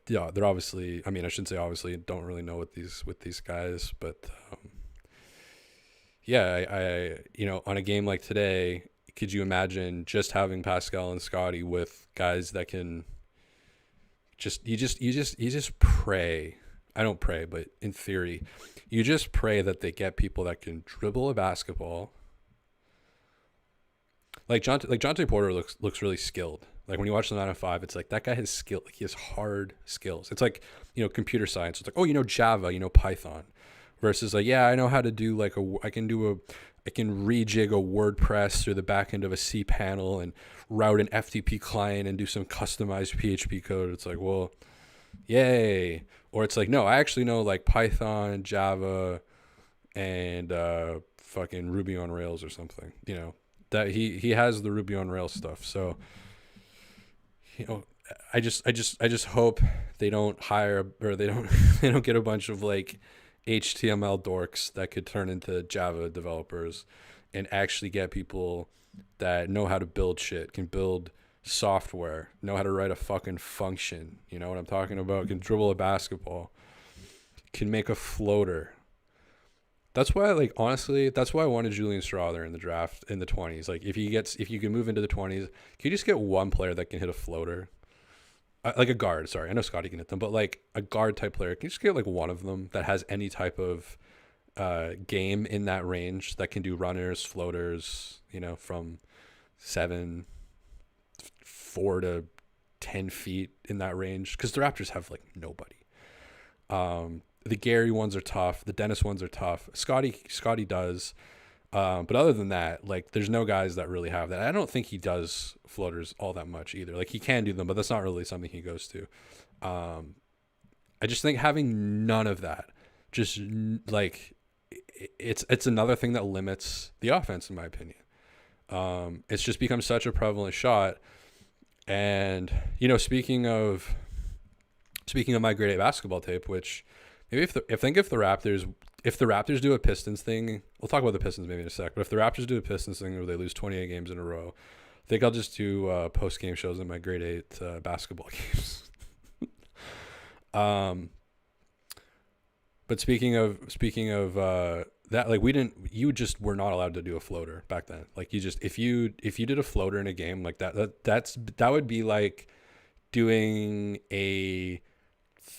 yeah, they're obviously, I mean, I shouldn't say obviously, don't really know with these guys, but yeah, I you know, on a game like today, could you imagine just having Pascal and Scottie with guys that can you just pray. I don't pray, but in theory, you just pray that they get people that can dribble a basketball. Like Jonte Porter looks really skilled. Like when you watch the 905, it's like that guy has skill. Like he has hard skills. It's like, you know, computer science. It's like, oh, you know Java, you know Python, versus like, yeah, I know how to do like I can rejig a WordPress through the back end of a cPanel and route an FTP client and do some customized PHP code. It's like, well, yay. Or it's like, no, I actually know like Python, Java, and fucking Ruby on Rails or something. You know, that he has the Ruby on Rails stuff. So, you know, I just hope they don't hire, or they don't get a bunch of like HTML dorks that could turn into Java developers, and actually get people that know how to build shit, can build software, know how to write a fucking function. You know what I'm talking about? Can dribble a basketball, can make a floater. That's why, like, honestly, that's why I wanted Julian Strawther in the draft in the 20s. Like, if you can move into the 20s, can you just get one player that can hit a floater? Like a guard, sorry. I know Scottie can hit them, but like a guard type player, can you just get like one of them that has any type of game in that range that can do runners, floaters, you know, from 4 to 10 feet in that range? Because the Raptors have like nobody. The Gary ones are tough. The Dennis ones are tough. Scottie does. But other than that, like, there's no guys that really have that. I don't think he does floaters all that much either. Like, he can do them, but that's not really something he goes to. I just think having none of that, just like, it's another thing that limits the offense, in my opinion. It's just become such a prevalent shot. And, you know, speaking of my grade 8 basketball tape, which maybe if the Raptors do a Pistons thing, we'll talk about the Pistons maybe in a sec, but if the Raptors do a Pistons thing where they lose 28 games in a row, I think I'll just do post-game shows in my grade 8 basketball games. But speaking of that, like, you just were not allowed to do a floater back then. Like, you just, if you did a floater in a game like that would be like doing a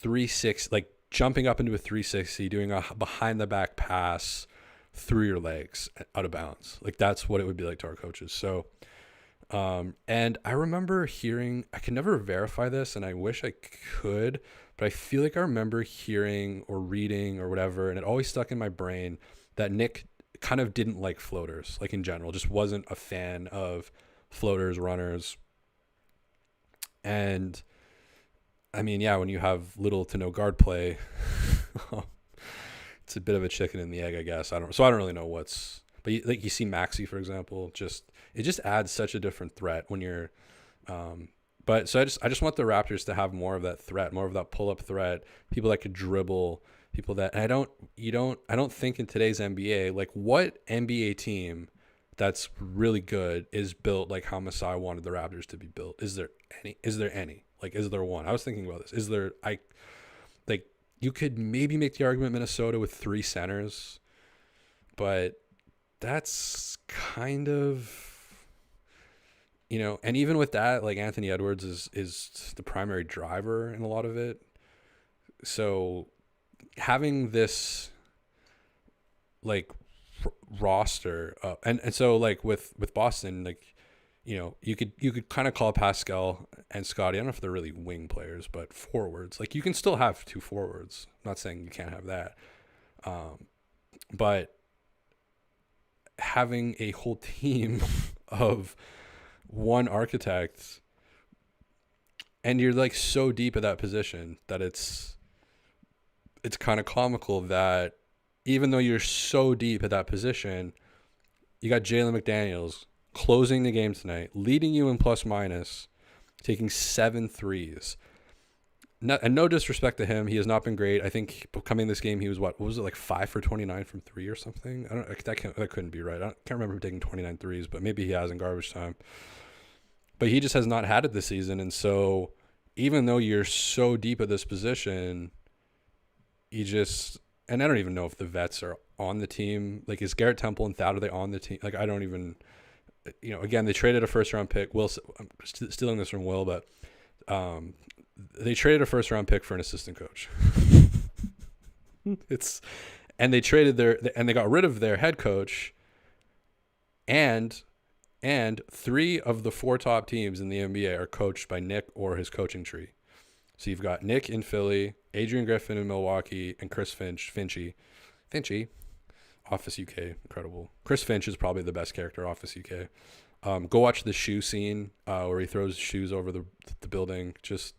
3-6, like jumping up into a 360, doing a behind the back pass through your legs out of bounds. Like, that's what it would be like to our coaches. So, and I remember hearing, I can never verify this, and I wish I could, but I feel like I remember hearing or reading or whatever, and it always stuck in my brain that Nick kind of didn't like floaters, like in general, just wasn't a fan of floaters, runners. And I mean, yeah, when you have little to no guard play, it's a bit of a chicken and the egg, I guess. I don't really know but like you see Maxey, for example, it just adds such a different threat when you're But so I just want the Raptors to have more of that threat, more of that pull up threat, people that could dribble, people that I don't think in today's NBA, like what NBA team that's really good is built like how Masai wanted the Raptors to be built. Is there any? Is there any? Like, is there one? I was thinking about this. Is there like you could maybe make the argument Minnesota with 3 centers, but that's kind of, and even with that, like Anthony Edwards is the primary driver in a lot of it. So having this like roster, and so like with Boston, like, you could kind of call Pascal and Scottie. I don't know if they're really wing players, but forwards. Like you can still have 2 forwards. I'm not saying you can't have that, but having a whole team of one architect, and you're like so deep at that position that it's kind of comical that even though you're so deep at that position, you got Jalen McDaniels closing the game tonight, leading you in plus minus, taking 7 threes. And no disrespect to him, he has not been great. I think coming this game, he was what was it, like 5 for 29 from 3 or something? That couldn't be right. I can't remember him taking 29 threes, but maybe he has in garbage time. But he just has not had it this season, and so even though you're so deep at this position, and I don't even know if the vets are on the team. Like, is Garrett Temple and Thad, are they on the team? Like, I don't even, again, they traded a first-round pick. I'm stealing this from Will, but they traded a first-round pick for an assistant coach. And they got rid of their head coach, and 3 of the 4 top teams in the NBA are coached by Nick or his coaching tree. So you've got Nick in Philly, Adrian Griffin in Milwaukee, and Chris Finchy, Office UK, incredible. Chris Finch is probably the best character, Office UK. Go watch the shoe scene where he throws shoes over the building. Just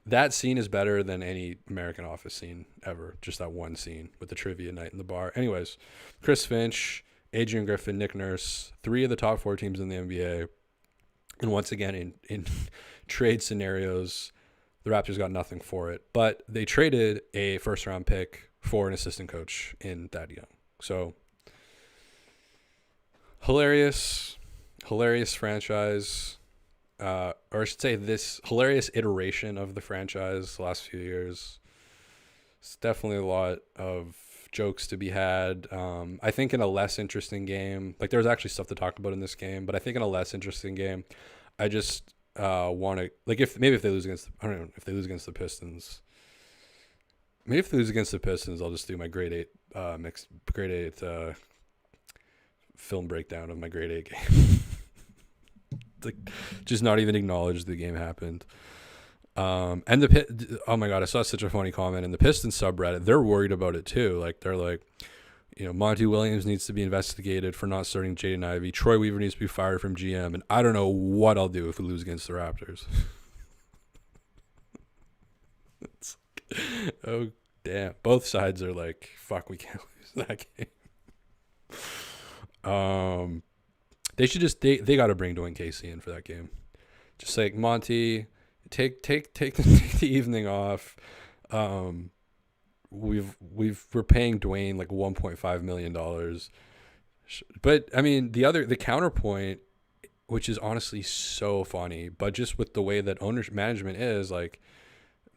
that scene is better than any American Office scene ever. Just that one scene with the trivia night in the bar. Anyways, Chris Finch, Adrian Griffin, Nick Nurse, 3 of the top 4 teams in the NBA. And once again, in trade scenarios, the Raptors got nothing for it. But they traded a first-round pick for an assistant coach in Thad Young. So, hilarious franchise. Or I should say this hilarious iteration of the franchise the last few years. It's definitely a lot of jokes to be had. I think in a less interesting game, like there's actually stuff to talk about in this game, but I think in a less interesting game, I just want to, like, if they lose against, I don't know if they lose against the Pistons. Maybe if they lose against the Pistons, I'll just do my grade 8 film breakdown of my grade 8 game. Like, just not even acknowledge the game happened. And oh my God, I saw such a funny comment in the Pistons subreddit. They're worried about it too. Like, they're like, Monty Williams needs to be investigated for not starting Jaden Ivey. Troy Weaver needs to be fired from GM. And I don't know what I'll do if we lose against the Raptors. It's like, oh, damn. Both sides are like, fuck, we can't lose that game. They should just, they got to bring Dwayne Casey in for that game. Just like, Monty, take the evening off. We're paying Dwayne like $1.5 million. But I mean, the counterpoint, which is honestly so funny, but just with the way that management is, like,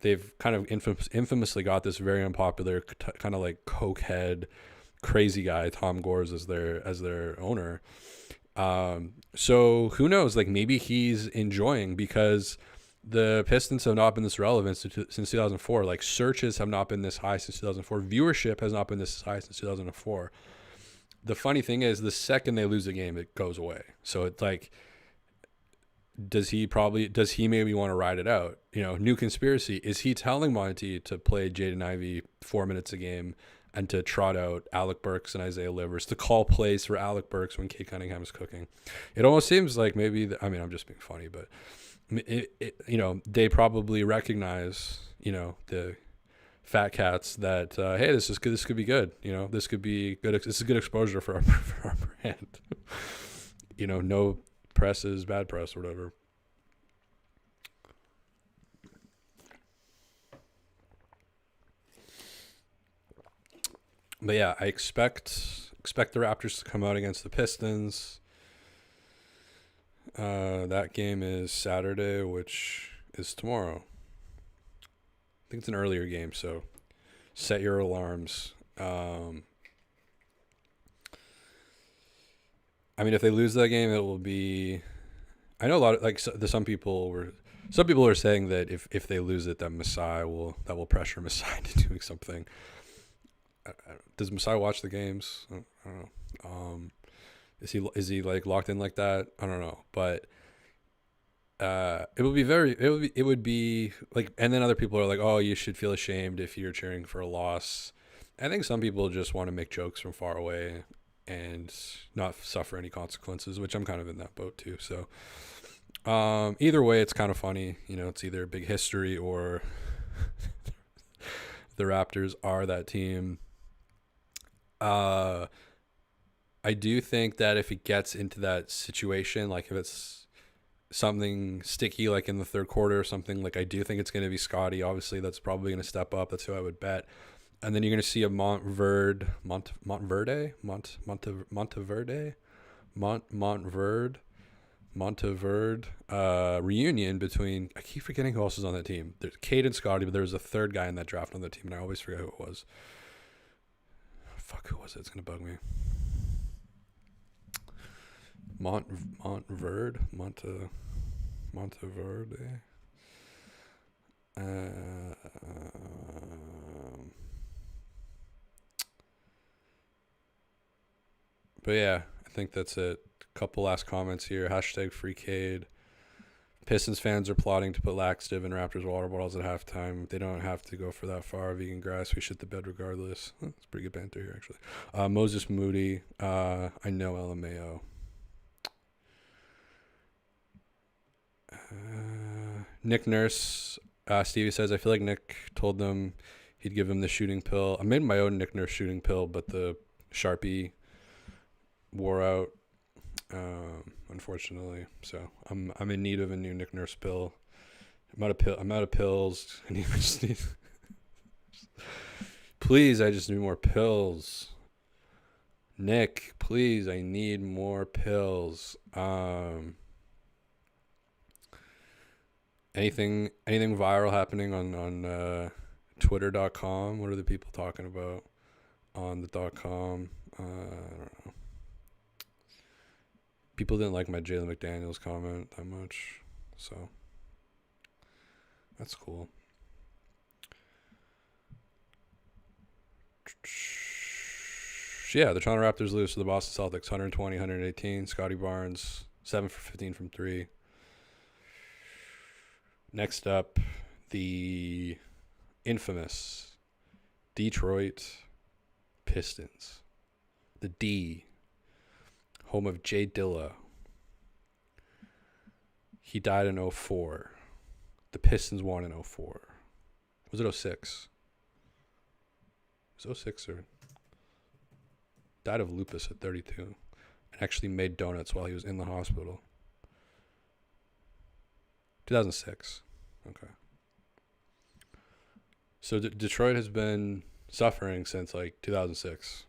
they've kind of infamously got this very unpopular kind of like cokehead crazy guy, Tom Gores, as their owner. So who knows, like, maybe he's enjoying, because the Pistons have not been this relevant since 2004. Like, searches have not been this high since 2004. Viewership has not been this high since 2004. The funny thing is, the second they lose a game, it goes away. So it's like, does he maybe want to ride it out? New conspiracy. Is he telling Monty to play Jaden Ivey 4 minutes a game and to trot out Alec Burks and Isaiah Livers, to call plays for Alec Burks when Kate Cunningham is cooking? It almost seems like maybe, I'm just being funny, but they probably recognize, the fat cats that, hey, this is good. This could be good. This could be good. This is good exposure for our brand. No press is bad press or whatever. But yeah, I expect the Raptors to come out against the Pistons. That game is Saturday, which is tomorrow. I think it's an earlier game, so set your alarms. I mean, if they lose that game, it will be. I know a lot of some people are saying that if they lose it, that will pressure Masai into doing something. Does Masai watch the games? I don't know. Is he like locked in like that? I don't know, but it would be like, and then other people are like, oh, you should feel ashamed if you're cheering for a loss. I think some people just want to make jokes from far away and not suffer any consequences, which I'm kind of in that boat too. So either way, it's kind of funny. It's either big history or the Raptors are that team. I do think that if it gets into that situation, like if it's something sticky, like in the third quarter or something, like I do think it's going to be Scottie. Obviously, that's probably going to step up. That's who I would bet. And then you're going to see a Monteverde reunion between, I keep forgetting who else is on that team. There's Cade and Scottie, but there was a third guy in that draft on that team, and I always forget who it was. Fuck, who was it? It's going to bug me. Monteverde. But yeah, I think that's it. Couple last comments here. #FreeCade. Pistons fans are plotting to put laxative in Raptors water bottles at halftime. They don't have to go for that far. Vegan grass. We shit the bed regardless. It's pretty good banter here, actually. Moses Moody. I know LMAO. Nick Nurse. Stevie says, I feel like Nick told them he'd give him the shooting pill. I made my own Nick Nurse shooting pill, but the Sharpie wore out, unfortunately. So I'm in need of a new Nick Nurse pill. I'm out of pills. Please, I just need more pills. Nick, please, I need more pills. Anything viral happening on Twitter.com? What are the people talking about on the .com? I don't know. People didn't like my Jalen McDaniels comment that much, so that's cool. Yeah, the Toronto Raptors lose to the Boston Celtics 120-118. Scottie Barnes 7 for 15 from 3. Next up, the infamous Detroit Pistons. The D, home of Jay Dilla. He died in 2004. The Pistons won in 2004. Was it 2006? It was 2006 or... Died of lupus at 32. And actually made donuts while he was in the hospital. 2006. Okay. So Detroit has been suffering since like 2006.